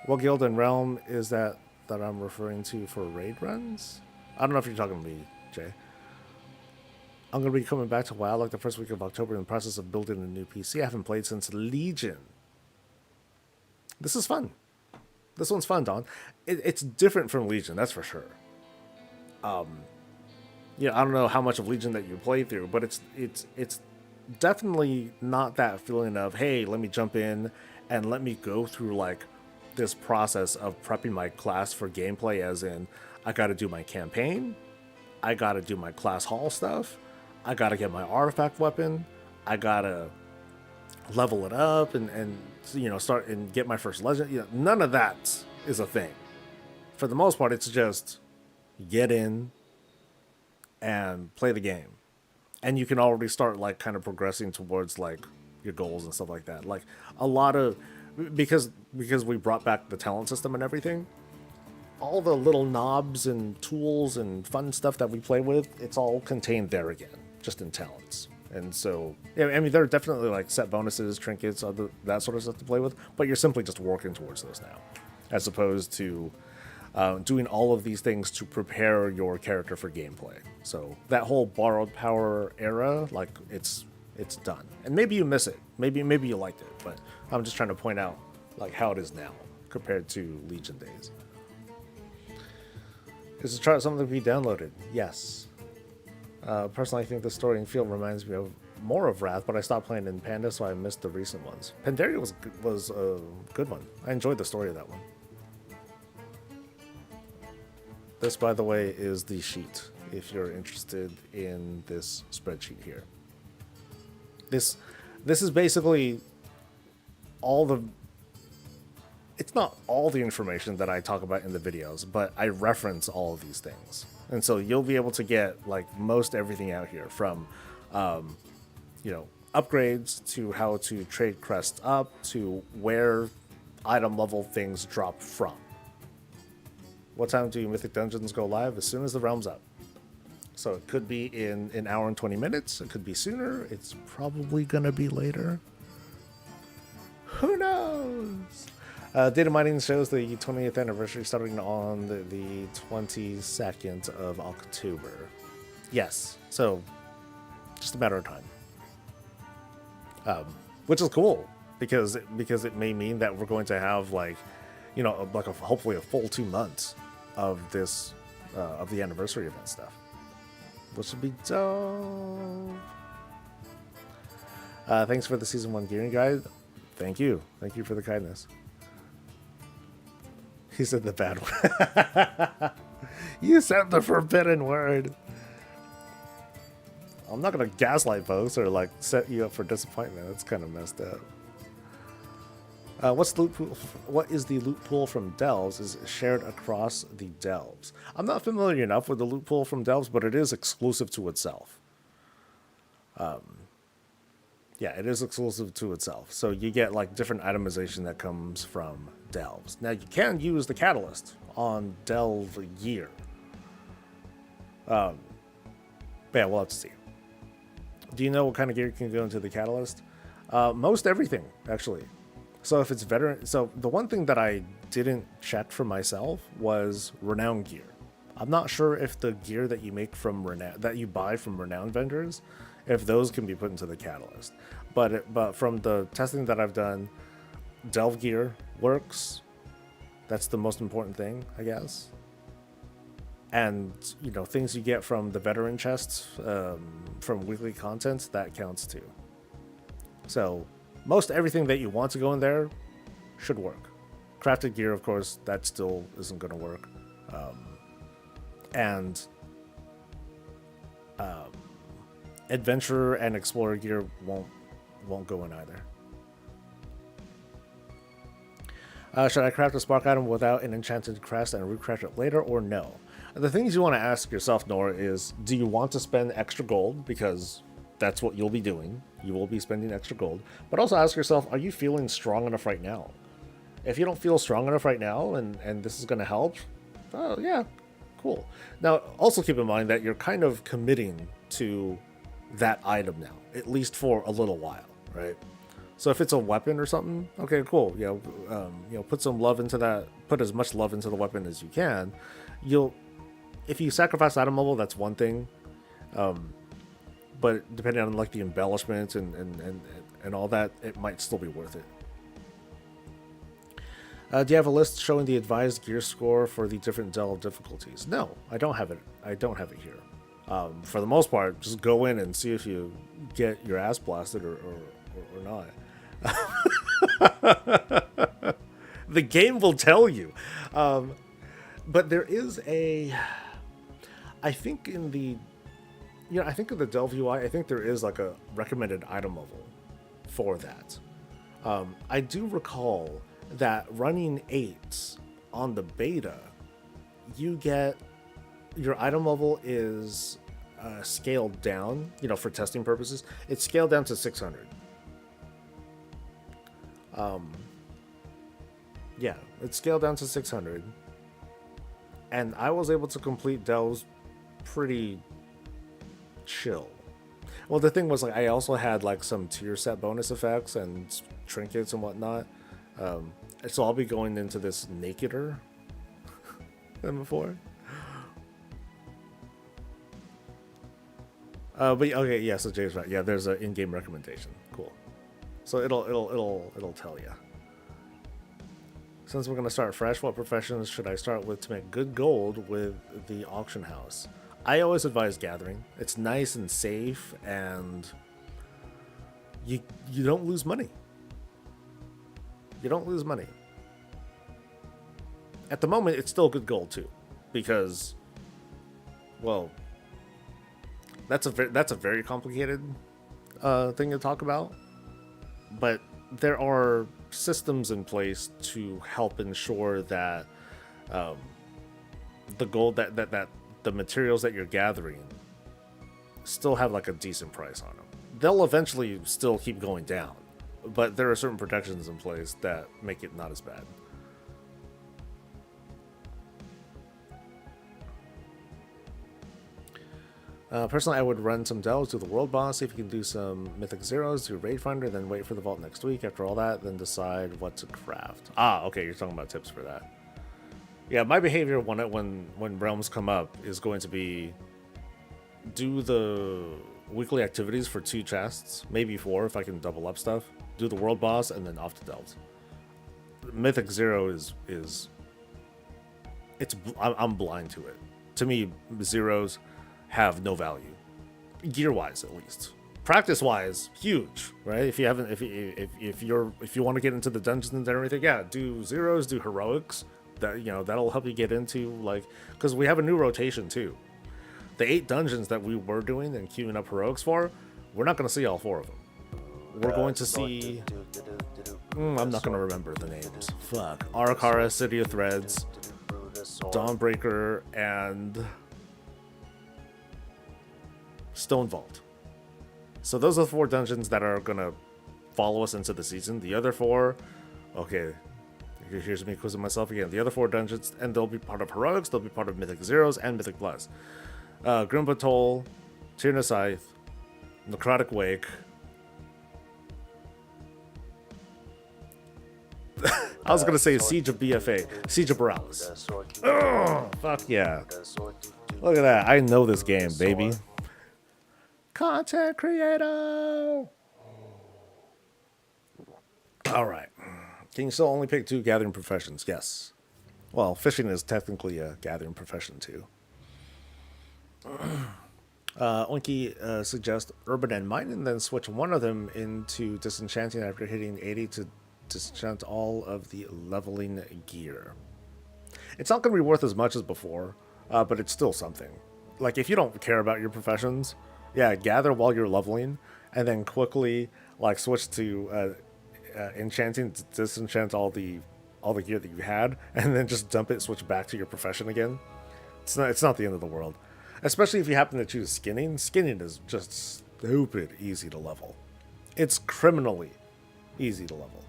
Speaker 1: what guild and realm is that I'm referring to for raid runs? I don't know if you're talking to me, Jay. I'm going to be coming back to WoW like the first week of October in the process of building a new PC. I haven't played since Legion. This is fun. This one's fun, Don. It's different from Legion, that's for sure. I don't know how much of Legion that you play through, but it's definitely not that feeling of, hey, let me jump in and let me go through like this process of prepping my class for gameplay, as in I got to do my campaign, I got to do my class hall stuff, I got to get my artifact weapon, I got to level it up and start and get my first legend. None of that is a thing. For the most part, it's just get in and play the game, and you can already start like kind of progressing towards like your goals and stuff like that. Like a lot of because we brought back the talent system and everything, all the little knobs and tools and fun stuff that we play with, it's all contained there again, just in talents. And so, yeah, I mean, there are definitely like set bonuses, trinkets, that sort of stuff to play with, but you're simply just working towards those now, as opposed to doing all of these things to prepare your character for gameplay. So that whole borrowed power era, like it's done. And maybe you miss it, maybe you liked it, but I'm just trying to point out like how it is now compared to Legion days. Is the chart something to be downloaded? Yes. Personally, I think the story and feel reminds me of more of Wrath, but I stopped playing in Panda, so I missed the recent ones. Pandaria was a good one. I enjoyed the story of that one. This, by the way, is the sheet, if you're interested in this spreadsheet here. This is basically all the... It's not all the information that I talk about in the videos, but I reference all of these things. And so you'll be able to get like most everything out here from, you know, upgrades to how to trade crests up to where item level things drop from. What time do Mythic Dungeons go live? As soon as the realm's up. So it could be in an hour and 20 minutes. It could be sooner. It's probably going to be later. Who knows? Data mining shows the 20th anniversary starting on the 22nd of October. Yes, so just a matter of time. Which is cool because it may mean that we're going to have like, you know, like hopefully a full 2 months of this of the anniversary event stuff, which would be dope. Thanks for the season 1 gearing guide. Thank you for the kindness. He said the bad word. You said the forbidden word. I'm not gonna gaslight folks or like set you up for disappointment. That's kind of messed up. What's the loot pool? What is the loot pool from Delves? Is shared across the Delves? I'm not familiar enough with the loot pool from Delves, but it is exclusive to itself. Yeah, it is exclusive to itself. So you get like different itemization that comes from Delves. Now you can use the catalyst on Delve gear. But yeah, we'll have to see. Do you know what kind of gear can go into the catalyst? Most everything, actually. So if it's veteran, so the one thing that I didn't check for myself was renown gear. I'm not sure if the gear that you make from renown, that you buy from renown vendors, if those can be put into the catalyst. But from the testing that I've done, Delve gear works. That's the most important thing, I guess. And, you know, things you get from the veteran chests, from weekly content, that counts too. So most everything that you want to go in there should work. Crafted gear, of course, that still isn't going to work. Adventurer and explorer gear won't go in either. Should I craft a spark item without an enchanted crest and recraft it later, or no? The things you want to ask yourself, Nora, is do you want to spend extra gold? Because that's what you'll be doing. You will be spending extra gold. But also ask yourself, are you feeling strong enough right now? If you don't feel strong enough right now and this is going to help, oh, yeah, cool. Now, also keep in mind that you're kind of committing to that item now, at least for a little while, right? So if it's a weapon or something, okay, cool. You know, put some love into that. Put as much love into the weapon as you can. If you sacrifice item level, that's one thing. But depending on like the embellishments and all that, it might still be worth it. Do you have a list showing the advised gear score for the different Delve difficulties? No, I don't have it. I don't have it here. For the most part, just go in and see if you get your ass blasted or not. The game will tell you. But there is I think in the Delve UI, I think there is like a recommended item level for that. I do recall that running 8 on the beta, you get your item level is scaled down, you know, for testing purposes. It's scaled down to 600. Yeah, it's scaled down to 600. And I was able to complete Delves pretty chill. Well, the thing was, like, I also had like some tier set bonus effects and trinkets and whatnot. So I'll be going into this nakeder than before. But okay, yeah. So Jay's right. Yeah, there's an in-game recommendation. Cool. So it'll tell you. Since we're gonna start fresh, what professions should I start with to make good gold with the auction house? I always advise gathering. It's nice and safe, and you you don't lose money. You don't lose money. At the moment, it's still good gold too, because, well, that's a very complicated thing to talk about. But there are systems in place to help ensure that the gold that the materials that you're gathering still have like a decent price on them. They'll eventually still keep going down, but there are certain protections in place that make it not as bad. Personally, I would run some delves, do the world boss, see if you can do some mythic zeros, do raid finder, then wait for the vault next week. After all that, then decide what to craft. Ah, okay, you're talking about tips for that. Yeah, my behavior when realms come up is going to be do the weekly activities for 2 chests, maybe 4 if I can double up stuff. Do the world boss and then off to delves. Mythic zero is I'm blind to it. To me, zeros have no value, gear wise at least. Practice wise, huge, right? If you haven't, if you want to get into the dungeons and everything, yeah, do zeros, do heroics. That, you know, that'll help you get into, like, because we have a new rotation too. The 8 dungeons that we were doing and queuing up heroics for, we're not going to see all 4 of them. We're going to see. I'm not going to remember the names. Fuck. Arakara, City of Threads, Dawnbreaker, and Stone Vault. So those are the 4 dungeons that are gonna follow us into the season. The other 4, okay, here's me quizzing myself again. The other 4 dungeons, and they'll be part of heroics, they'll be part of Mythic Zeros and Mythic Plus. Grimba Toll, Tyrna Scythe, Necrotic Wake. I was gonna say Siege of BFA, Siege of Borealis. Oh, fuck yeah! Look at that! I know this game, baby. Content creator. All right. Can you still only pick 2 gathering professions? Yes. Well, fishing is technically a gathering profession too. Oinky suggests urban and mining, then switch one of them into disenchanting after hitting 80 to disenchant all of the leveling gear. It's not going to be worth as much as before, but it's still something. Like, if you don't care about your professions, yeah, gather while you're leveling, and then quickly like switch to enchanting to disenchant all the gear that you had, and then just dump it, switch back to your profession again. It's not the end of the world. Especially if you happen to choose skinning. Skinning is just stupid easy to level. It's criminally easy to level.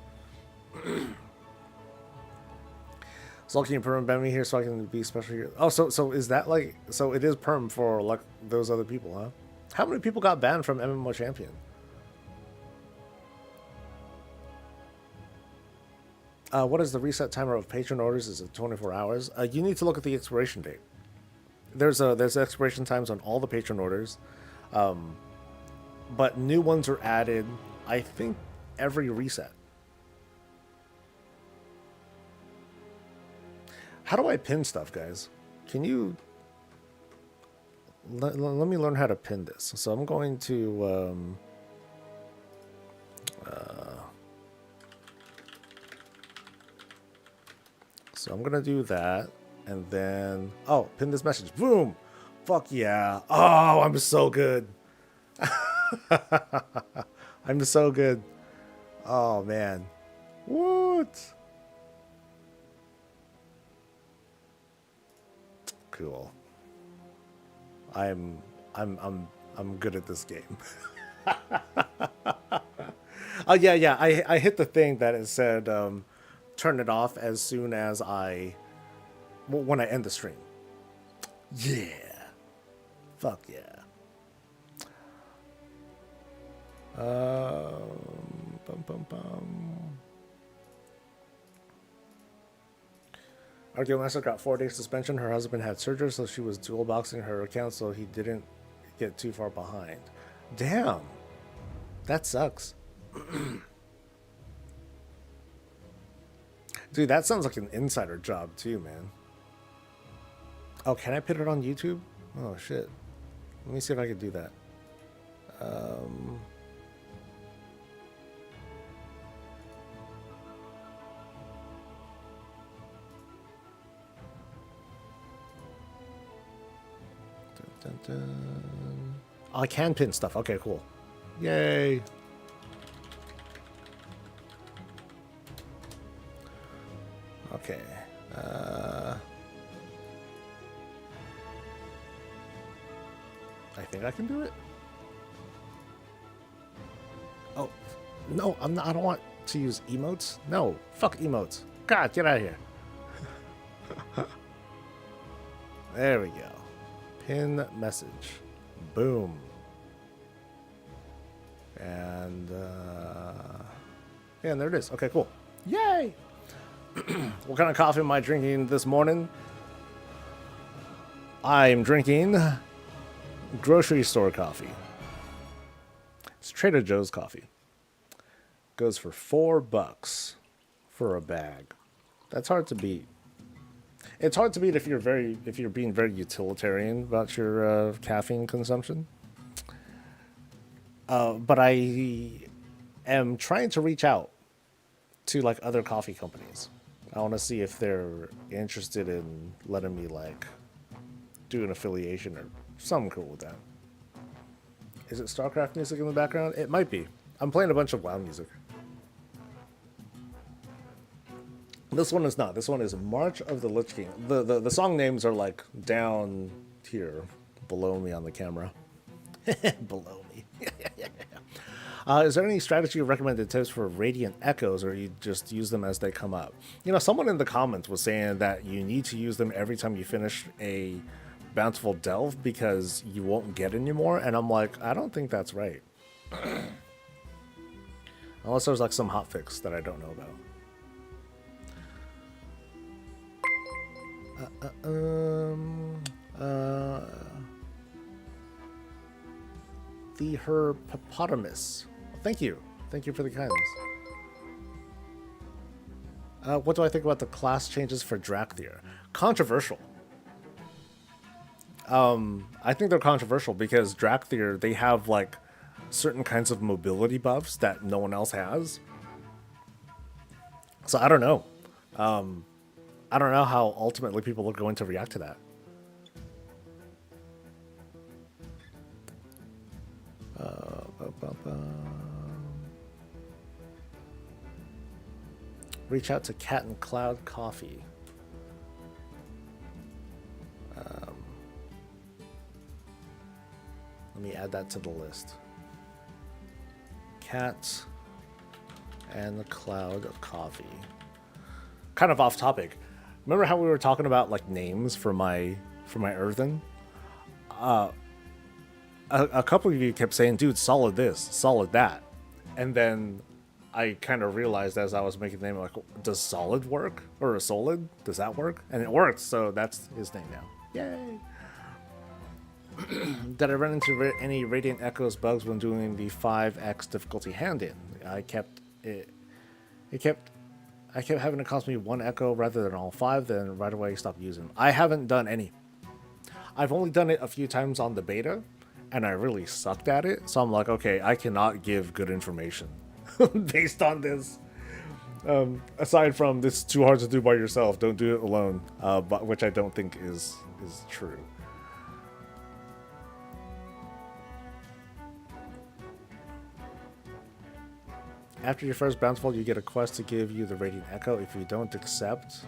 Speaker 1: So can you perm ban me here so I can be special here? Oh, so is that like, so it is perm for like those other people, huh? How many people got banned from MMO Champion? What is the reset timer of patron orders? Is it 24 hours? You need to look at the expiration date. There's expiration times on all the patron orders, but new ones are added, I think, every reset. How do I pin stuff, guys? Can you let me learn how to pin this? So I'm going to so I'm gonna do that, and then pin this message. Boom! Fuck yeah! Oh, I'm so good. I'm so good. Oh man, what? Cool. I'm good at this game. Oh yeah. I hit the thing that it said turn it off as soon as when I end the stream. Yeah. Fuck yeah. Our guild master got 4 days suspension. Her husband had surgery, so she was dual boxing her account so he didn't get too far behind. Damn. That sucks. Dude, that sounds like an insider job too, man. Oh, can I put it on YouTube? Oh, shit. Let me see if I can do that. Dun, dun. Oh, I can pin stuff. Okay, cool. Yay. Okay. I think I can do it. Oh, no, I'm not. I don't want to use emotes. No, fuck emotes. God, get out of here. There we go. Pin message. Boom. And yeah, and there it is. Okay, cool. Yay! What kind of coffee am I drinking this morning? I'm drinking grocery store coffee. It's Trader Joe's coffee. Goes for $4 for a bag. That's hard to beat. It's hard to beat if you're being very utilitarian about your caffeine consumption. But I am trying to reach out to like other coffee companies. I want to see if they're interested in letting me like do an affiliation or something cool with that. Is it StarCraft music in the background? It might be. I'm playing a bunch of WoW music. This one is not. This one is March of the Lich King. The song names are like down here, below me on the camera. Below me. Is there any strategy or recommended tips for radiant echoes, or you just use them as they come up? You know, someone in the comments was saying that you need to use them every time you finish a bountiful delve because you won't get any more, and I'm like, I don't think that's right. Unless there's like some hotfix that I don't know about. The Herpopotamus. Thank you. Thank you for the kindness. What do I think about the class changes for Drakthir? Controversial. I think they're controversial because Drakthir, they have like certain kinds of mobility buffs that no one else has. So I don't know. I don't know how ultimately people are going to react to that. Reach out to Cat and Cloud Coffee. Let me add that to the list. Cat and the Cloud of Coffee. Kind of off topic. Remember how we were talking about like names for my earthen? A couple of you kept saying, dude, solid this, solid that. And then I kind of realized as I was making the name, like, does solid work? Or a solid? Does that work? And it worked, so that's his name now. Yay! Did I run into any Radiant Echoes bugs when doing the 5x difficulty hand-in? I kept having it cost me 1 echo rather than all 5, then right away stopped using them. I haven't done any. I've only done it a few times on the beta, and I really sucked at it, so I'm like, okay, I cannot give good information based on this. Aside from this is too hard to do by yourself, don't do it alone, but which I don't think is true. After your first bountiful, you get a quest to give you the Radiant Echo. If you don't accept,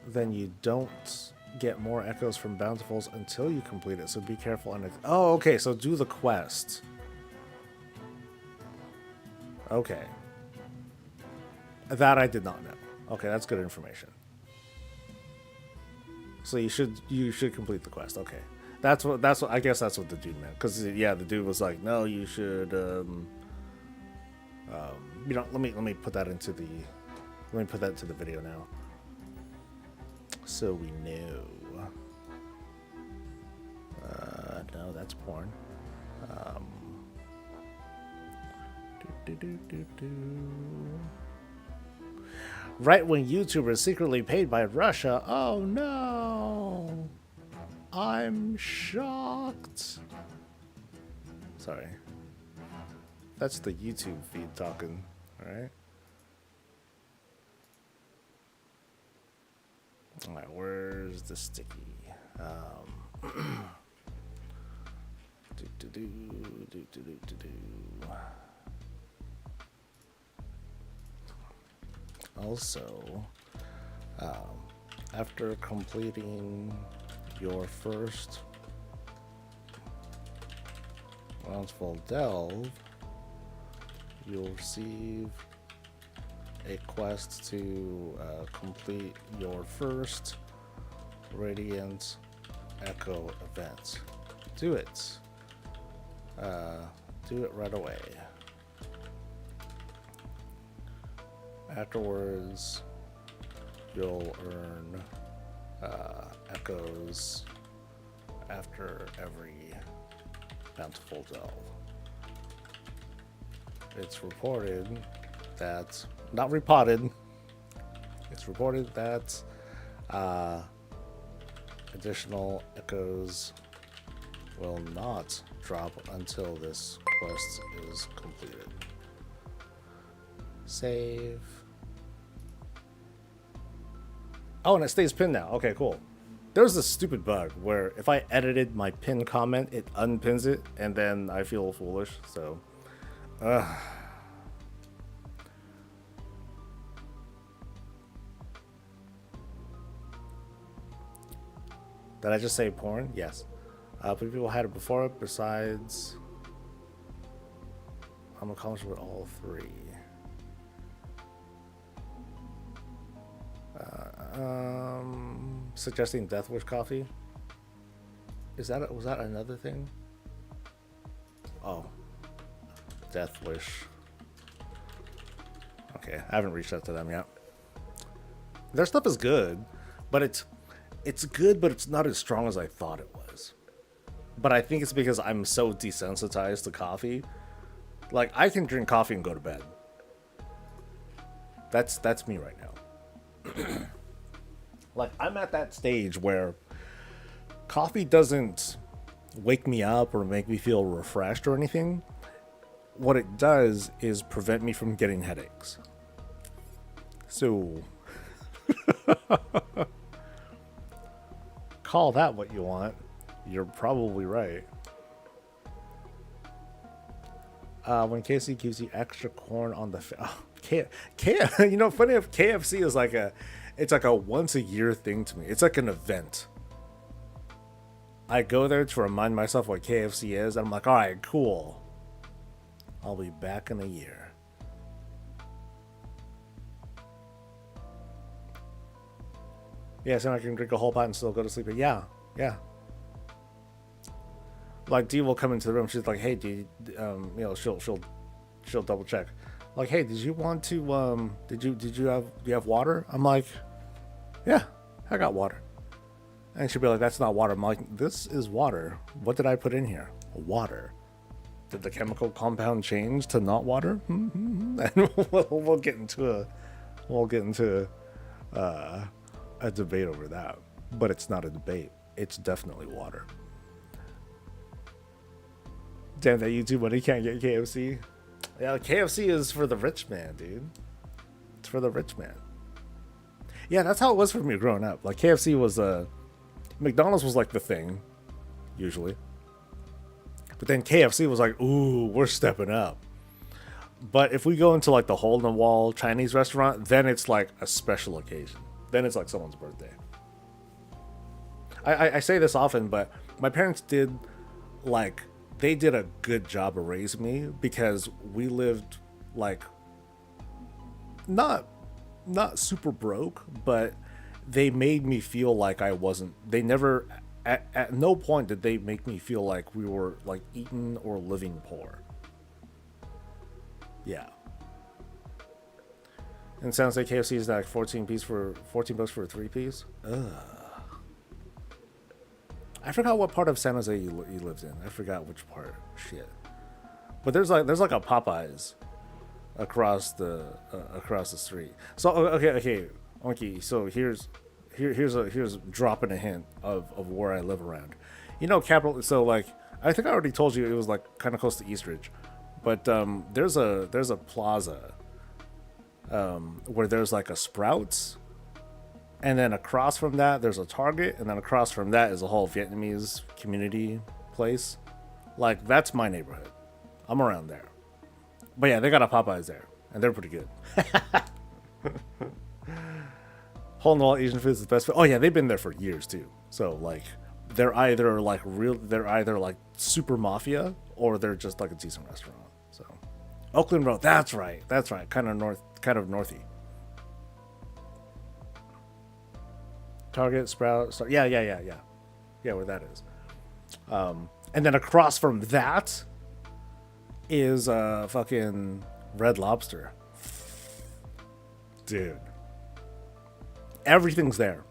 Speaker 1: then you don't get more echoes from bountifuls until you complete it. So be careful. And oh, okay. So do the quest. Okay. That I did not know. Okay, that's good information. So you should complete the quest. Okay, that's what I guess that's what the dude meant. Because yeah, the dude was like, no, you should. You know, let me put that into the video now, so we know. No, that's porn. Right-wing YouTubers secretly paid by Russia. Oh no! I'm shocked. Sorry. That's the YouTube feed talking, alright? Alright, where's the sticky? Also, after completing your first Roundsful Delve, you'll receive a quest to complete your first Radiant Echo event. Do it. Do it right away. Afterwards, you'll earn echoes after every bountiful delve. It's reported that, not repotted, it's reported that additional echoes will not drop until this quest is completed. Save. Oh, and it stays pinned now. Okay, cool. There's this stupid bug where if I edited my pinned comment, it unpins it, and then I feel foolish, so... Did I just say porn? Yes. But people had it before it, besides... I'm accomplished with all three. Suggesting Death Wish coffee. Was that another thing? Oh, Death Wish. Okay, I haven't reached out to them yet. Their stuff is good, but it's good, but it's not as strong as I thought it was. But I think it's because I'm so desensitized to coffee. Like, I can drink coffee and go to bed. That's me right now. Like, I'm at that stage where coffee doesn't wake me up or make me feel refreshed or anything. What it does is prevent me from getting headaches. So, call that what you want. You're probably right. When KFC gives you extra corn on the you know, funny if KFC is like it's like a once a year thing to me. It's like an event. I go there to remind myself what KFC is, and I'm like, all right, cool. I'll be back in a year. Yeah, so I can drink a whole pot and still go to sleep. But yeah. Like, Dee will come into the room. She's like, "Hey, Dee," you know, she'll double check. Like, "Hey, did you want to do you have water?" I'm like, "Yeah, I got water." And she'll be like, "That's not water." I'm like, "This is water. What did I put in here? Water. Did the chemical compound change to not water?" And we'll get into a debate over that. But it's not a debate. It's definitely water. Damn, that YouTube money can't get KFC. Yeah, KFC is for the rich man, dude. It's for the rich man. Yeah, that's how it was for me growing up. Like, KFC was McDonald's was like the thing, usually. But then KFC was like, ooh, we're stepping up. But if we go into like the hole-in-the-wall Chinese restaurant, then it's like a special occasion. Then it's like someone's birthday. I say this often, but my parents did like... They did a good job of raising me because we lived like not super broke, but they made me feel like I wasn't. They never at no point did they make me feel like we were like eating or living poor. Yeah. And it sounds like KFC is like 14 bucks for a 3-piece. Ugh. I forgot what part of San Jose you lived in. I forgot which part. Shit. But there's like a Popeyes across the street. So okay. So here's dropping a hint of where I live around. You know, Capital. So like I think I already told you it was like kind of close to Eastridge, but there's a plaza where there's like a Sprouts, And then across from that, there's a Target, and then across from that is a whole Vietnamese community place. Like, that's my neighborhood. I'm around there. But yeah, they got a Popeyes there, and they're pretty good. Whole and all Asian food is the best food. Oh yeah, they've been there for years too. So like, they're either like super mafia, or they're just like a decent restaurant. So, Oakland Road, that's right, kind of northy. Target, yeah, where that is. And then across from that is fucking Red Lobster, dude. Everything's there.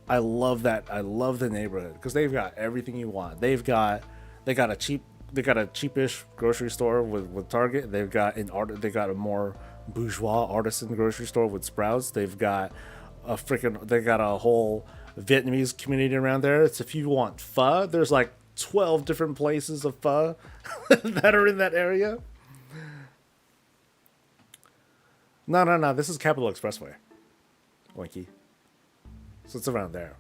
Speaker 1: I love that. I love the neighborhood because they've got everything you want. They got a cheapish grocery store with Target. They got a more bourgeois artisan grocery store with Sprouts. They got a whole Vietnamese community around there. It's if you want pho, there's like 12 different places of pho that are in that area. No. This is Capital Expressway. Winky. So it's around there.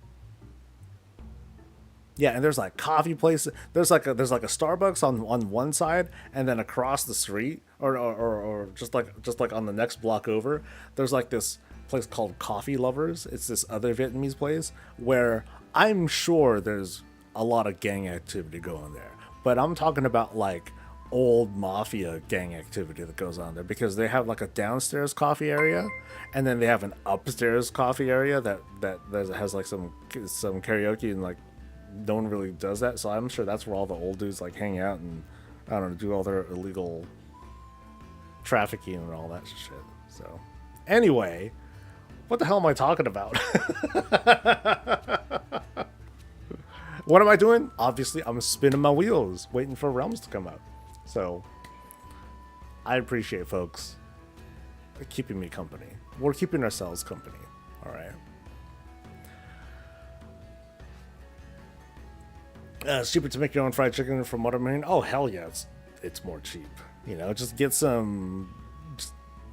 Speaker 1: Yeah, and there's like coffee places. There's like a Starbucks on one side, and then across the street, or just like on the next block over, there's like this place called Coffee Lovers. It's this other Vietnamese place where I'm sure there's a lot of gang activity going there. But I'm talking about like old mafia gang activity that goes on there because they have like a downstairs coffee area, and then they have an upstairs coffee area that has like some karaoke, and like no one really does that. So I'm sure that's where all the old dudes like hang out and I don't know, do all their illegal trafficking and all that shit. So anyway, what the hell am I talking about? What am I doing? Obviously, I'm spinning my wheels, waiting for Realms to come out. So, I appreciate folks keeping me company. We're keeping ourselves company. All right. It's cheaper to make your own fried chicken from what I'm hearing. Oh hell yeah, it's more cheap. You know, just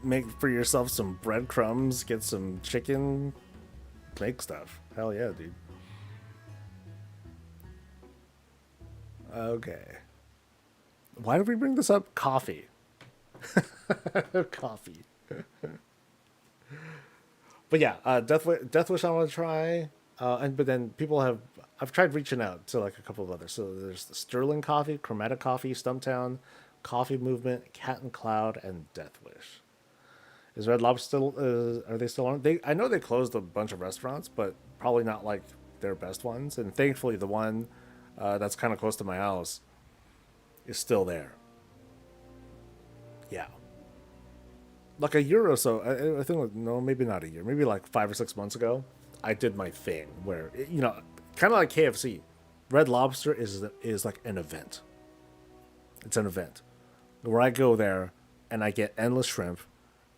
Speaker 1: make for yourself some breadcrumbs, get some chicken, make stuff. Hell yeah, dude. Okay. Why did we bring this up? Coffee. Coffee. But yeah, Death Wish I want to try. But then I've tried reaching out to like a couple of others. So there's the Sterling Coffee, Chromatic Coffee, Stumptown, Coffee Movement, Cat and Cloud, and Death Wish. Is Red Lobster still? Are they still on? I know they closed a bunch of restaurants, but probably not like their best ones. And thankfully, the one that's kind of close to my house is still there. Yeah. Like a year or so, I think, no, maybe not a year, maybe like 5 or 6 months ago, I did my thing where, kind of like KFC, Red Lobster is like an event. It's an event where I go there and I get endless shrimp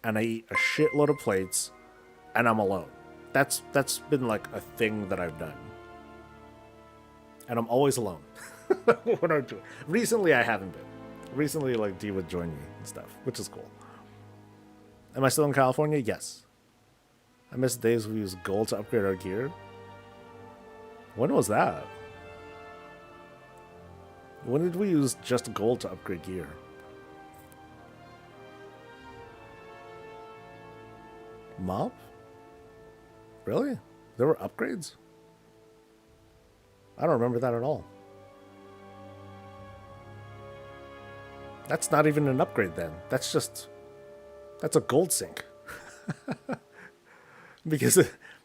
Speaker 1: and I eat a shitload of plates and I'm alone. That's been like a thing that I've done. And I'm always alone when I do it. Recently, I haven't been. Recently, like, D would join me and stuff, which is cool. Am I still in California? Yes. I miss the days we used gold to upgrade our gear. When was that? When did we use just gold to upgrade gear? Mop? Really? There were upgrades? I don't remember that at all. That's not even an upgrade then. That's a gold sink. Because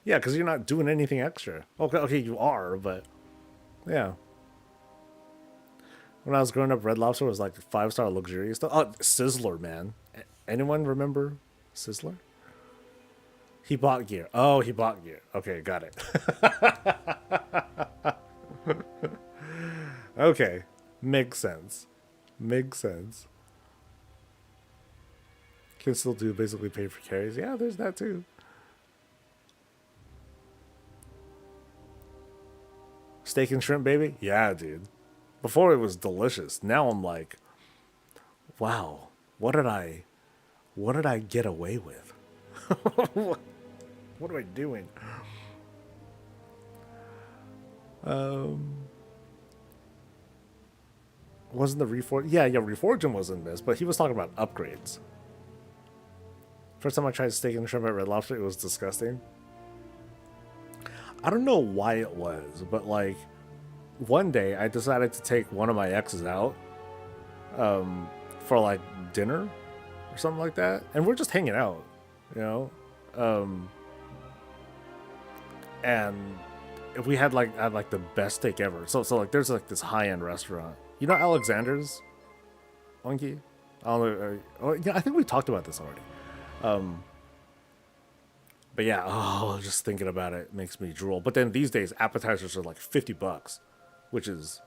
Speaker 1: you're not doing anything extra. Okay, you are, but yeah. When I was growing up, Red Lobster was like 5-star luxurious stuff. Oh, Sizzler, man. Anyone remember Sizzler? He bought gear. Oh, he bought gear. Okay, got it. Okay, makes sense. Can still do basically pay for carries. Yeah, there's that too. Steak and shrimp, baby? Yeah, dude. Before it was delicious. Now I'm like, wow, what did I get away with? What am I doing? Wasn't the reforge? Yeah, reforging wasn't this, but he was talking about upgrades. First time I tried steak and shrimp at Red Lobster, it was disgusting. I don't know why it was, but like one day I decided to take one of my exes out for like dinner or something like that, and we're just hanging out, you know, and we had like the best steak ever. So like there's like this high end restaurant, you know, Alexander's, Monkey. I don't know, yeah, I think we talked about this already. But yeah, oh, just thinking about it makes me drool. But then these days, appetizers are like $50, which is,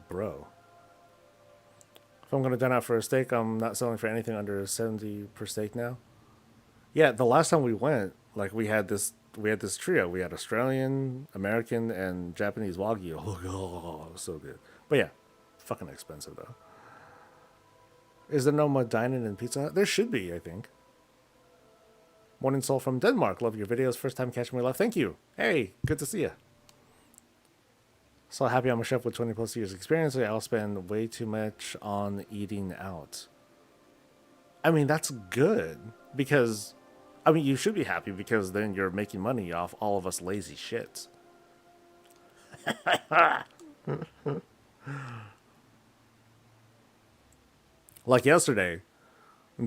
Speaker 1: bro. If I'm gonna dine out for a steak, I'm not selling for anything under 70 per steak now. Yeah, the last time we went, like we had this trio. We had Australian, American, and Japanese Wagyu. Oh, so good. But yeah, fucking expensive though. Is there no more dining in Pizza Hut? There should be, I think. Morning Soul from Denmark. Love your videos. First time catching me live. Thank you. Hey, good to see you. So happy I'm a chef with 20 plus years experience. I'll spend way too much on eating out. I mean, that's good because, I mean, you should be happy because then you're making money off all of us lazy shits. Like yesterday,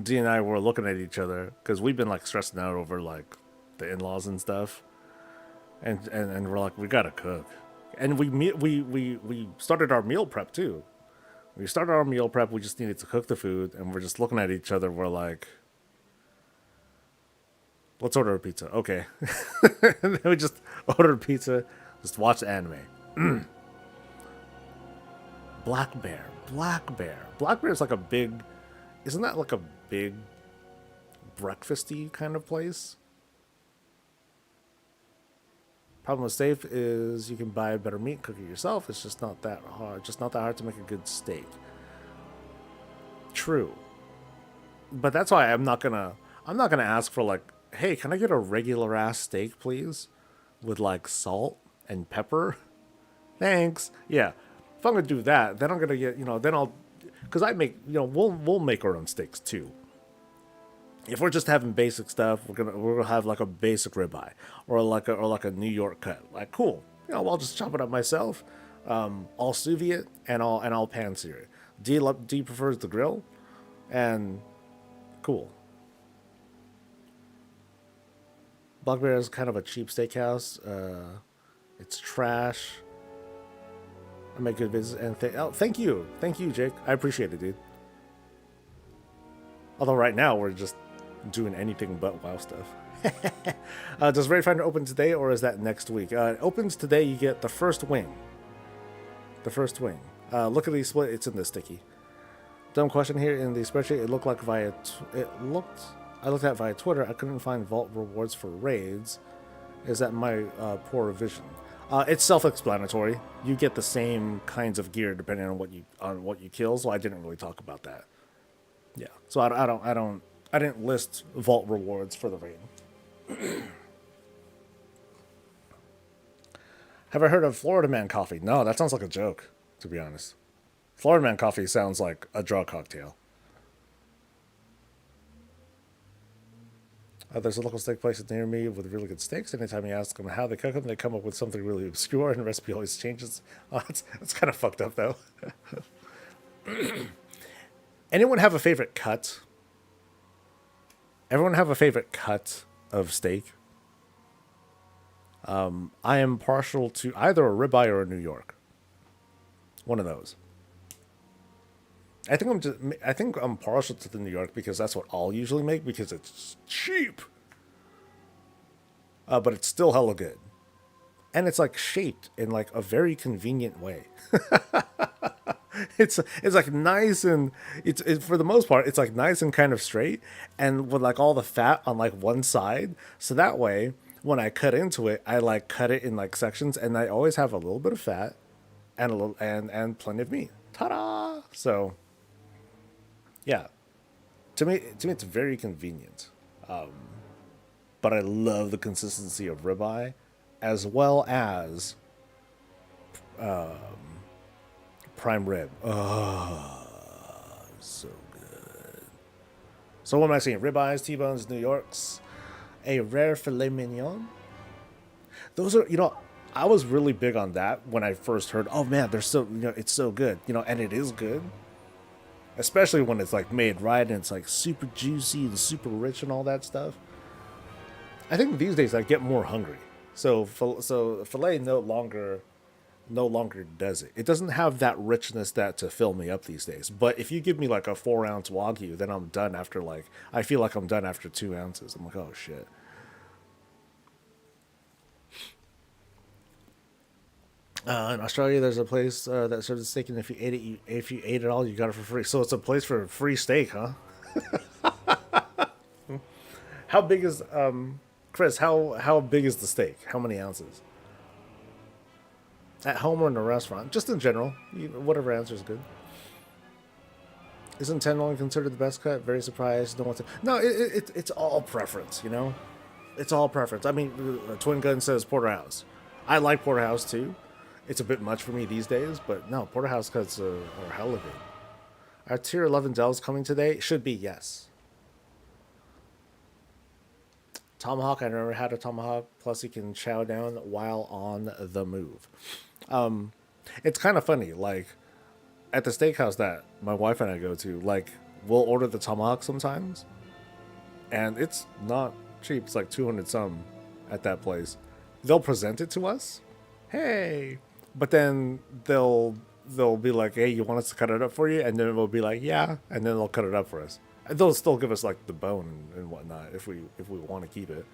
Speaker 1: Dee and I were looking at each other because we've been like stressing out over like the in-laws and stuff, and we're like, we gotta cook, and we started our meal prep too. We started our meal prep. We just needed to cook the food, and we're just looking at each other. We're like, let's order a pizza, okay? And then we just ordered pizza, just watch anime. Black Bear. Black Bear is like a big, isn't that like a big breakfasty kind of place? Problem with safe is you can buy better meat, cook it yourself. It's just not that hard. Just not that hard to make a good steak. True. But that's why I'm not gonna ask for like, hey, can I get a regular ass steak, please? With like salt and pepper? Thanks. Yeah. If I'm gonna do that, then I'm gonna get, then I'll, because I make, we'll make our own steaks too. If we're just having basic stuff, we're gonna have like a basic ribeye or like a New York cut. Like cool, I'll just chop it up myself. I'll sous vide it and I'll pan sear it. D prefers the grill, and cool. Black Bear is kind of a cheap steakhouse. It's trash. I make good business and thank you, Jake. I appreciate it, dude. Although right now we're just doing anything but WoW stuff. Does Raid Finder open today or is that next week? It opens today. You get the first wing. Look at the split. It's in the sticky. Dumb question here in the spreadsheet. It looked like I looked at via Twitter. I couldn't find vault rewards for raids. Is that my poor vision? It's self-explanatory. You get the same kinds of gear depending on what you kill. So I didn't really talk about that. Yeah. So I didn't list vault rewards for the raid. Have I heard of Florida Man coffee? No, that sounds like a joke, to be honest. Florida Man coffee sounds like a drug cocktail. There's a local steak place near me with really good steaks. Anytime you ask them how they cook them, they come up with something really obscure, and the recipe always changes. Oh, that's kind of fucked up, though. Anyone have a favorite cut? Everyone have a favorite cut of steak? I am partial to either a ribeye or a New York. One of those. I think I'm partial to the New York because that's what I'll usually make because it's cheap. But it's still hella good. And it's like shaped in like a very convenient way. It's like nice and it's for the most part it's like nice and kind of straight and with like all the fat on like one side. So that way when I cut into it, I like cut it in like sections and I always have a little bit of fat and a little and plenty of meat. Ta-da! So yeah, to me, it's very convenient. But I love the consistency of ribeye, as well as prime rib. Oh, so good. So what am I seeing? Ribeyes, T-bones, New Yorks, a rare filet mignon. Those are, I was really big on that when I first heard. Oh man, they're so, it's so good, and it is good, especially when it's like made right and it's like super juicy and super rich and all that stuff. I think these days I get more hungry, so filet no longer does it. It doesn't have that richness that to fill me up these days. But if you give me like a 4-ounce wagyu, then I'm done after I feel like I'm done after 2 ounces. I'm like, oh shit. In Australia, there's a place that serves steak, and if you ate it all, you got it for free. So it's a place for free steak, huh? How big is Chris? How big is the steak? How many ounces? At home or in a restaurant? Just in general, whatever answer is good. Isn't tenderloin considered the best cut? Very surprised. No one. No, it's all preference. It's all preference. I mean, Twin Gun says porterhouse. I like porterhouse too. It's a bit much for me these days, but no, porterhouse cuts are hella good. Are tier 11 Dells coming today? Should be, yes. Tomahawk, I never had a tomahawk. Plus, you can chow down while on the move. It's kind of funny. Like, at the steakhouse that my wife and I go to, like, we'll order the tomahawk sometimes. And it's not cheap. It's like 200 some at that place. They'll present it to us. Hey. But then they'll be like, hey, you want us to cut it up for you? And then we'll be like, yeah. And then they'll cut it up for us. And they'll still give us like the bone and whatnot if we want to keep it.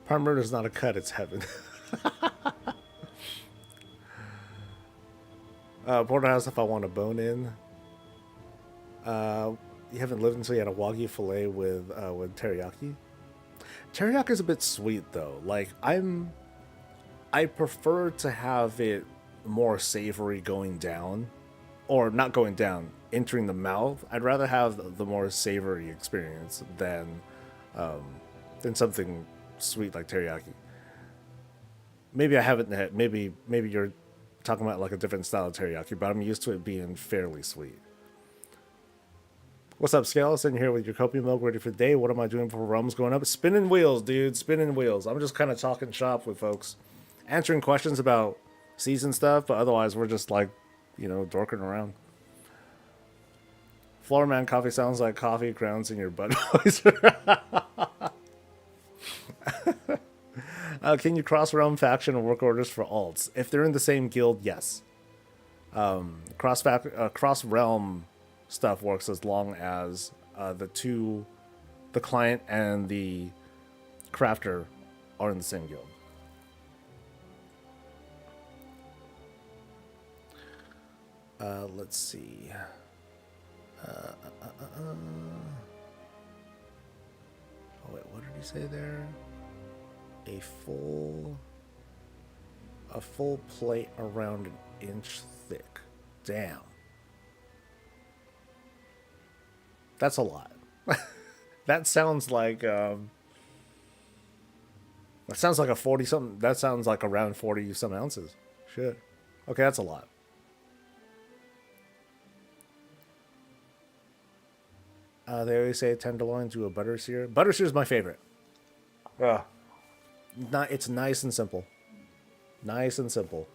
Speaker 1: Prime murder is not a cut, it's heaven. Porterhouse if I want a bone in. You haven't lived until you had a wagyu fillet with teriyaki. Teriyaki is a bit sweet though. Like I prefer to have it more savory going down, or not going down, entering the mouth. I'd rather have the more savory experience than something sweet like teriyaki. Maybe I haven't had. Maybe you're talking about like a different style of teriyaki, but I'm used to it being fairly sweet. What's up, Scale? Sitting here with your copium milk ready for the day. What am I doing before rum's going up? Spinning wheels, dude. Spinning wheels. I'm just kind of talking shop with folks, answering questions about season stuff, but otherwise we're just like, dorking around. Floorman coffee sounds like coffee grounds in your Budweiser. Can you cross realm faction or work orders for alts? If they're in the same guild, yes. Cross realm stuff works as long as the client and the crafter are in the same guild. Let's see. Oh wait, what did he say there? A full plate around an inch thick. Damn. That's a lot. That sounds like a 40 something. That sounds like around 40 some ounces. Shit. Okay, that's a lot. They always say tenderloin to a butter sear. Butter sear is my favorite. Yeah. It's nice and simple. Nice and simple.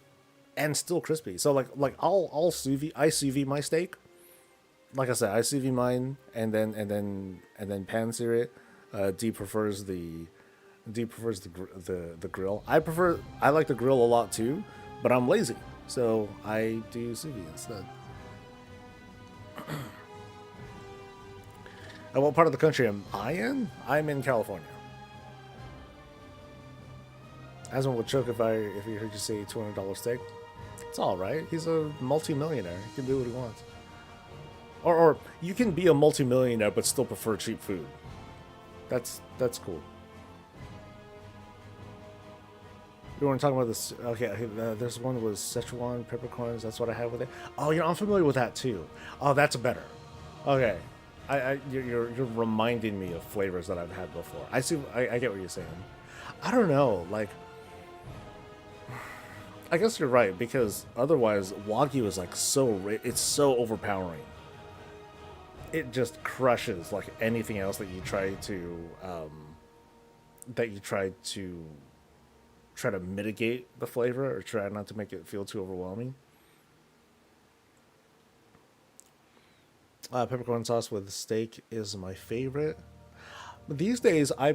Speaker 1: And still crispy. So like I'll sous vide. I sous vide my steak. Like I said, I sous vide mine and then pan sear it. D prefers the grill. I like the grill a lot too, but I'm lazy, so I do sous vide instead. And what part of the country am I in? I'm in California. Asman would choke if he heard you say $200 steak. It's all right. He's a multi-millionaire. He can do what he wants. Or you can be a multi-millionaire but still prefer cheap food. That's cool. We weren't talking about this. Okay, there's one with Szechuan peppercorns. That's what I have with it. Oh, I'm familiar with that too. Oh, that's better. Okay. you're reminding me of flavors that I've had before. I see. I get what you're saying. I don't know. Like, I guess you're right because otherwise Wagyu is like it's so overpowering. It just crushes like anything else that you try to that you try to mitigate the flavor or try not to make it feel too overwhelming. Peppercorn sauce with steak is my favorite. But these days, I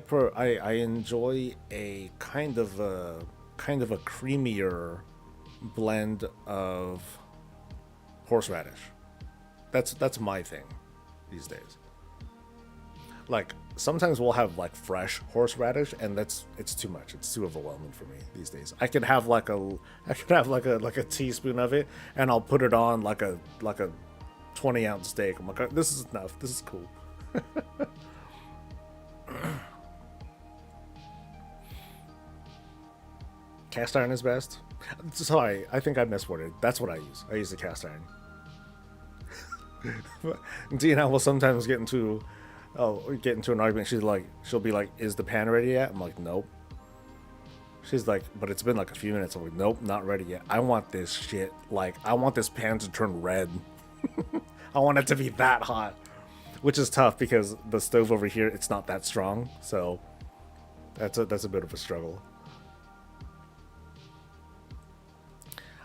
Speaker 1: enjoy a kind of a creamier blend of horseradish. That's my thing these days. Like sometimes we'll have like fresh horseradish, and it's too much. It's too overwhelming for me these days. I could have like a teaspoon of it, and I'll put it on like a 20-ounce steak. I'm like, this is enough. This is cool. Cast iron is best. Sorry, I think I misworded. That's what I use. I use the cast iron. Dina will sometimes get into an argument. She'll be like, "Is the pan ready yet?" I'm like, "Nope." She's like, "But it's been like a few minutes." I'm like, "Nope, not ready yet. I want this shit. Like, I want this pan to turn red. I want it to be that hot." Which is tough because the stove over here, it's not that strong. So that's a bit of a struggle.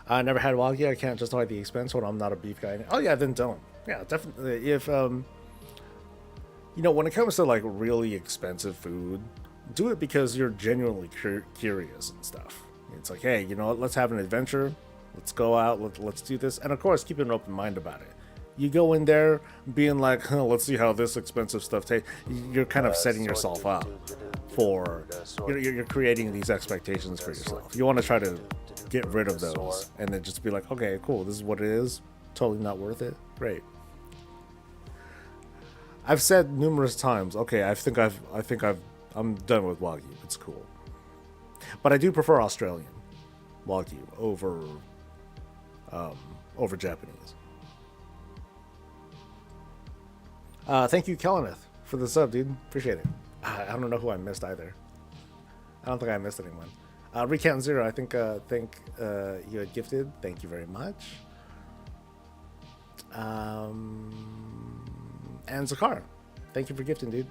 Speaker 1: I never had Wagyu. I can't justify the expense when I'm not a beef guy. Oh yeah, then don't. Yeah, definitely. If when it comes to like really expensive food, do it because you're genuinely curious and stuff. It's like, hey, you know what? Let's have an adventure. Let's go out. Let's do this. And of course, keep an open mind about it. You go in there being like, huh, let's see how this expensive stuff tastes. You're kind of setting yourself up for, you're creating these expectations for yourself. You want to try to get rid of those and then just be like, okay, cool. This is what it is. Totally not worth it. Great. I've said numerous times, okay, I'm done with Wagyu. It's cool. But I do prefer Australian Wagyu over Japanese. Thank you, Kelleneth, for the sub, dude. Appreciate it. I don't know who I missed either. I don't think I missed anyone. Recount Zero, I think you had gifted. Thank you very much. And Zakar, thank you for gifting, dude.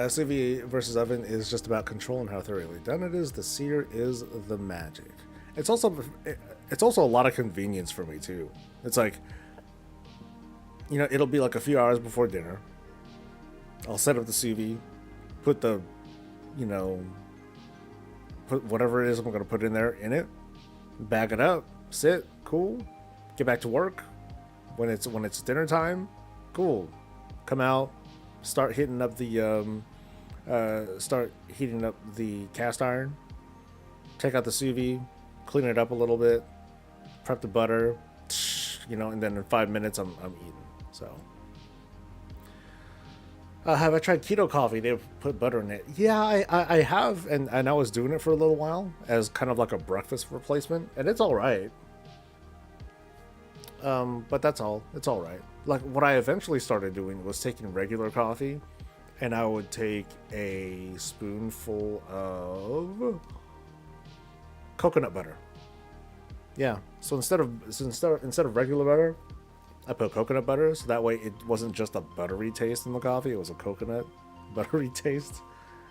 Speaker 1: Sous vide versus oven is just about control and how thoroughly done it is. The sear is the magic. It's also a lot of convenience for me too. It's like, it'll be like a few hours before dinner. I'll set up the sous vide, put the, put whatever it is I'm going to put in there in it, bag it up, sit, cool, get back to work. When it's dinner time, cool, come out, start heating up the cast iron, take out the sous vide, clean it up a little bit, prep the butter, and then in 5 minutes I'm eating. So. Have I tried keto coffee? They put butter in it. Yeah, I have, and I was doing it for a little while as kind of like a breakfast replacement, and it's all right. But that's all. It's all right. Like what I eventually started doing was taking regular coffee, and I would take a spoonful of coconut butter. Yeah. So instead of regular butter, I put coconut butter, so that way it wasn't just a buttery taste in the coffee, it was a coconut buttery taste,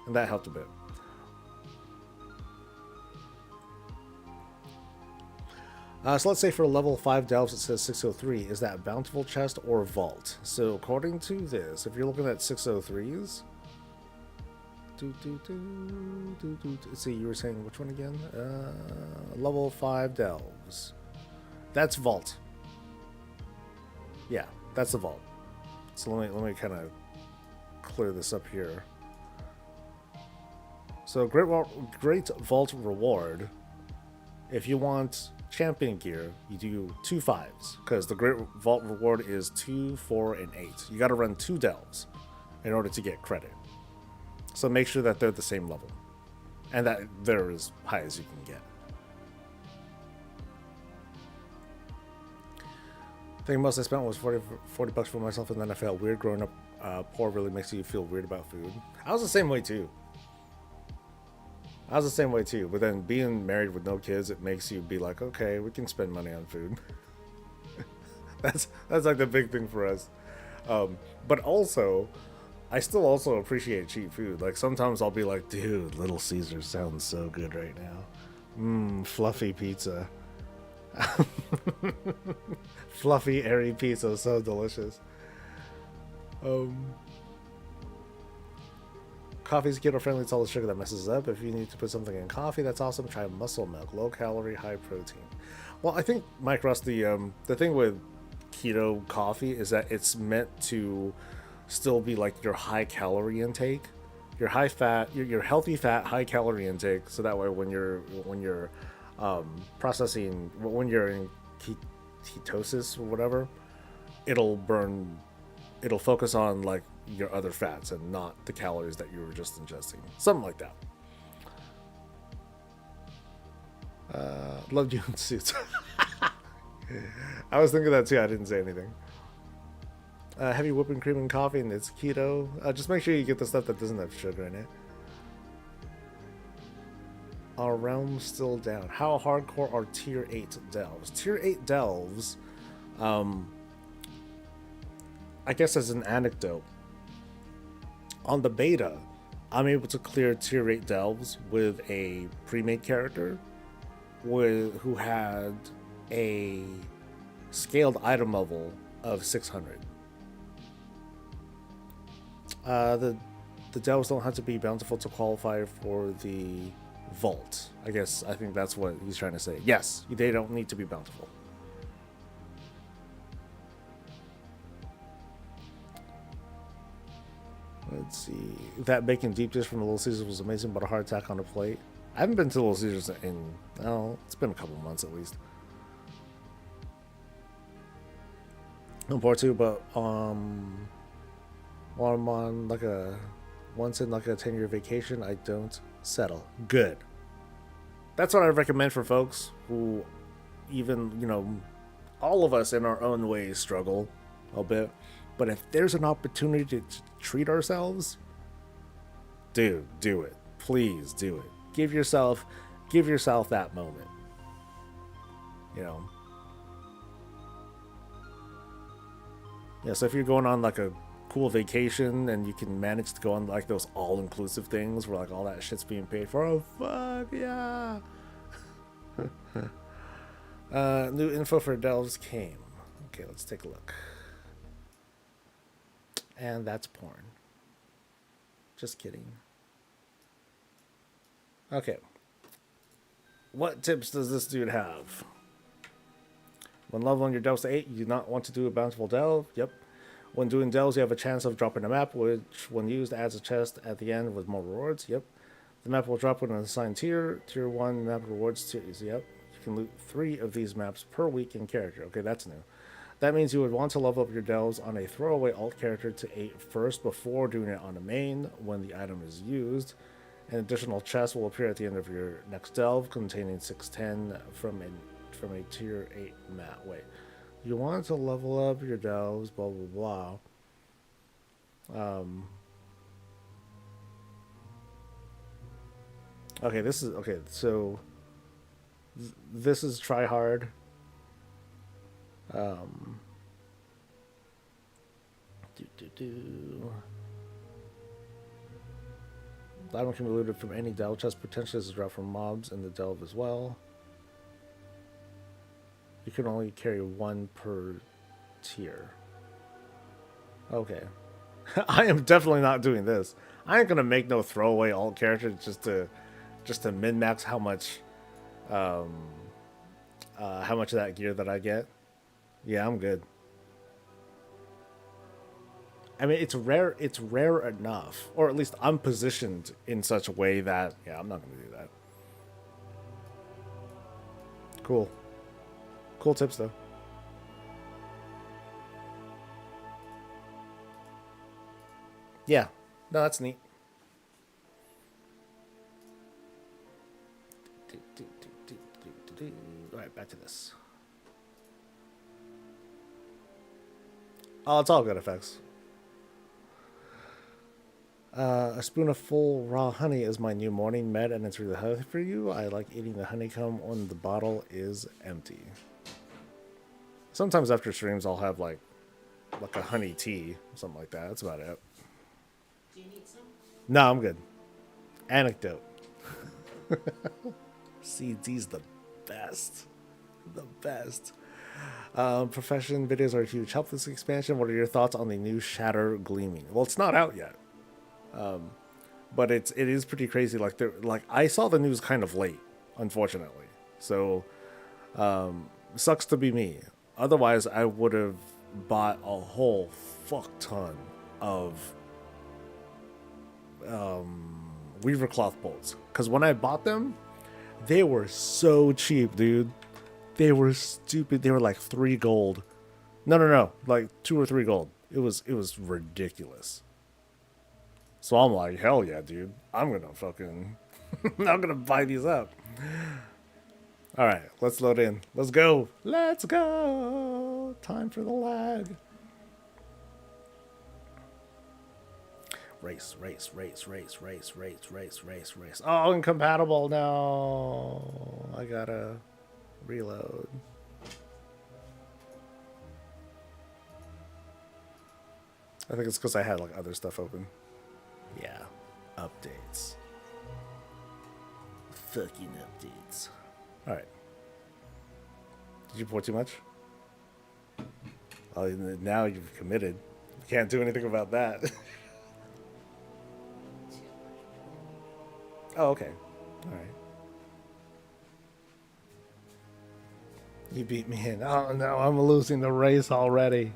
Speaker 1: and that helped a bit. So let's say for level 5 delves it says 603. Is that bountiful chest or vault? So according to this, if you're looking at 603s, let's see, you were saying which one again? Level 5 delves. That's vault. Yeah, that's the vault. So let me kind of clear this up here. So great vault reward. If you want champion gear, you do 2 5s because the great vault reward is 2, 4, and 8. You got to run 2 delves in order to get credit. So make sure that they're the same level and that they're as high as you can get. I think most I spent was 40 bucks for myself, and then I felt weird growing up. Poor really makes you feel weird about food. I was the same way too. I was the same way too. But then being married with no kids, it makes you be like, okay, we can spend money on food. That's like the big thing for us. But also, I still also appreciate cheap food. Like sometimes I'll be like, dude, Little Caesars sounds so good right now. Mmm, fluffy pizza. Fluffy, airy pizza, so delicious. Um, Coffee's keto friendly. It's all the sugar that messes up. If you need to put something in coffee, that's awesome. Try muscle milk, low calorie, high protein. Well, I think Mike Ross, the thing with keto coffee is that it's meant to still be like your high calorie intake, your high fat, your healthy fat, high calorie intake. So that way, when you're processing, when you're in ketosis or whatever, it'll burn, it'll focus on like your other fats and not the calories that you were just ingesting. Something like that. Loved you in suits. I was thinking that too. I didn't say anything. Heavy whipping cream and coffee, and it's keto. Just make sure you get the stuff that doesn't have sugar in it. Our realm still down. How hardcore are tier 8 delves? Tier 8 delves, I guess as an anecdote, on the beta, I'm able to clear tier 8 delves with a pre-made character who had a scaled item level of 600. The delves don't have to be bountiful to qualify for the vault. I think that's what he's trying to say. Yes, they don't need to be bountiful. Let's see. That bacon deep dish from the Little Caesars was amazing, but a hard attack on a plate. I haven't been to Little Caesars in, it's been a couple months at least. I'm bored too, but while I'm on like once in like a 10-year vacation, I don't settle. Good. That's what I recommend for folks who even, all of us in our own ways struggle a bit. But if there's an opportunity to treat ourselves, dude, do it. Please do it. Give yourself that moment. Yeah, so if you're going on like a cool vacation and you can manage to go on like those all-inclusive things where like all that shit's being paid for, oh fuck yeah. New info for delves came. Okay, let's take a look. And that's porn. Just kidding. Okay. What tips does this dude have? When leveling your delves to 8, you do not want to do a bountiful delve. Yep. When doing delves, you have a chance of dropping a map, which, when used, adds a chest at the end with more rewards. Yep. The map will drop when an assigned tier. Tier 1 map rewards tiers. Yep. You can loot 3 of these maps per week in character. Okay, that's new. That means you would want to level up your delves on a throwaway alt character to 8 first before doing it on a main when the item is used. An additional chest will appear at the end of your next delve containing 610 from a tier 8 map. Wait. You want to level up your delves, blah blah blah. Okay, this is okay. So this is try hard. The item can be looted from any delve chest. Potentially, this is dropped from mobs in the delve as well. You can only carry 1 per tier. Okay. I am definitely not doing this. I ain't gonna make no throwaway alt character just to min-max how much of that gear that I get. Yeah, I'm good. I mean, it's rare enough, or at least I'm positioned in such a way that, yeah, I'm not gonna do that. Cool. Cool tips, though. Yeah. No, that's neat. Alright, back to this. Oh, it's all good effects. A spoon of full raw honey is my new morning med, and it's really healthy for you. I like eating the honeycomb when the bottle is empty. Sometimes after streams, I'll have like a honey tea, something like that. That's about it.
Speaker 2: Do you need some?
Speaker 1: No, I'm good. Anecdote. CD's the best. The best. Profession videos are a huge help this expansion. What are your thoughts on the new Shatter Gleaming? Well, it's not out yet. But it is pretty crazy. Like I saw the news kind of late, unfortunately. So sucks to be me. Otherwise, I would have bought a whole fuck ton of Weaver cloth bolts. Because when I bought them, they were so cheap, dude. They were stupid. They were like 3 gold. No. Like 2 or 3 gold. It was ridiculous. So I'm like, hell yeah, dude. I'm gonna fucking I'm gonna buy these up. Alright, let's load in. Let's go. Let's go. Time for the lag. Race. Oh, incompatible. No. I gotta reload. I think it's because I had like other stuff open. Yeah. Updates. Fucking updates. Alright. Did you pour too much? Oh, now you've committed. You can't do anything about that. Oh, okay. Alright. You beat me in. Oh no, I'm losing the race already.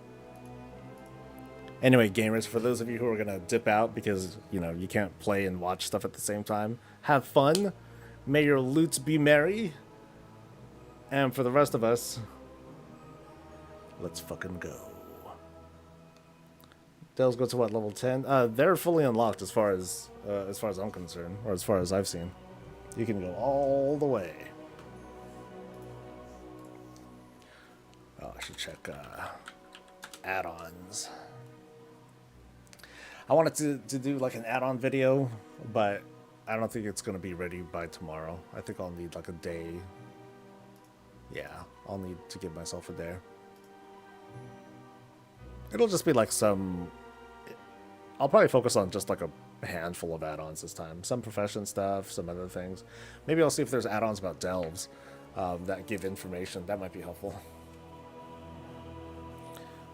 Speaker 1: Anyway, gamers, for those of you who are going to dip out because, you know, you can't play and watch stuff at the same time, have fun. May your loots be merry. And for the rest of us, let's fucking go. Dells go to what, level 10? They're fully unlocked as far as I'm concerned, or as far as I've seen. You can go all the way. Oh, I should check add-ons. I wanted to do like an add-on video, but I don't think it's going to be ready by tomorrow. I think I'll need like a day. Yeah, I'll need to give myself a day. It'll just be like I'll probably focus on just like a handful of add-ons this time. Some profession stuff, some other things. Maybe I'll see if there's add-ons about delves that give information. That might be helpful.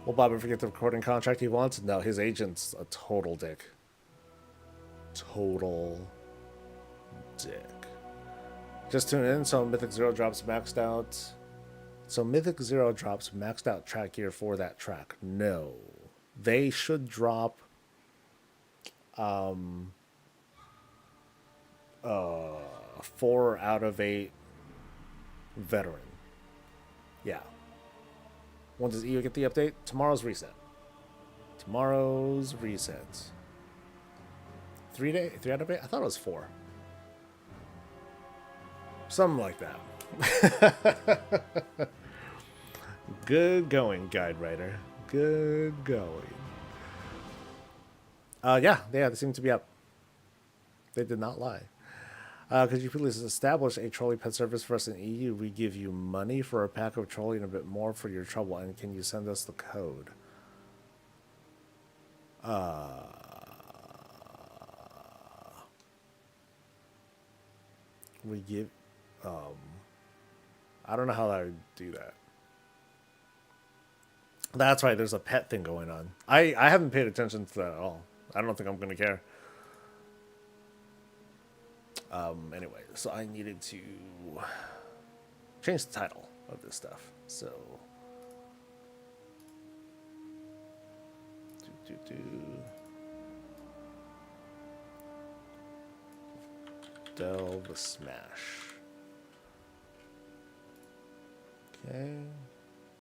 Speaker 1: Will Bob ever get the recording contract he wants? No, his agent's a total dick. Total dick. Just tune in, so Mythic Zero drops maxed out. So Mythic Zero drops maxed out track gear for that track. No. They should drop 4 out of 8 veteran. Yeah. When does EU get the update? Tomorrow's reset. 3 out of 8? I thought it was 4. Something like that. Good going, guide writer. Good going. Yeah, they seem to be up. They did not lie. Could you please establish a trolley pet service for us in EU? We give you money for a pack of trolley and a bit more for your trouble. And can you send us the code? We give... I don't know how I would do that. That's right, there's a pet thing going on. I haven't paid attention to that at all. I don't think I'm going to care. Anyway, so I needed to change the title of this stuff. So, Delve Smash. Okay.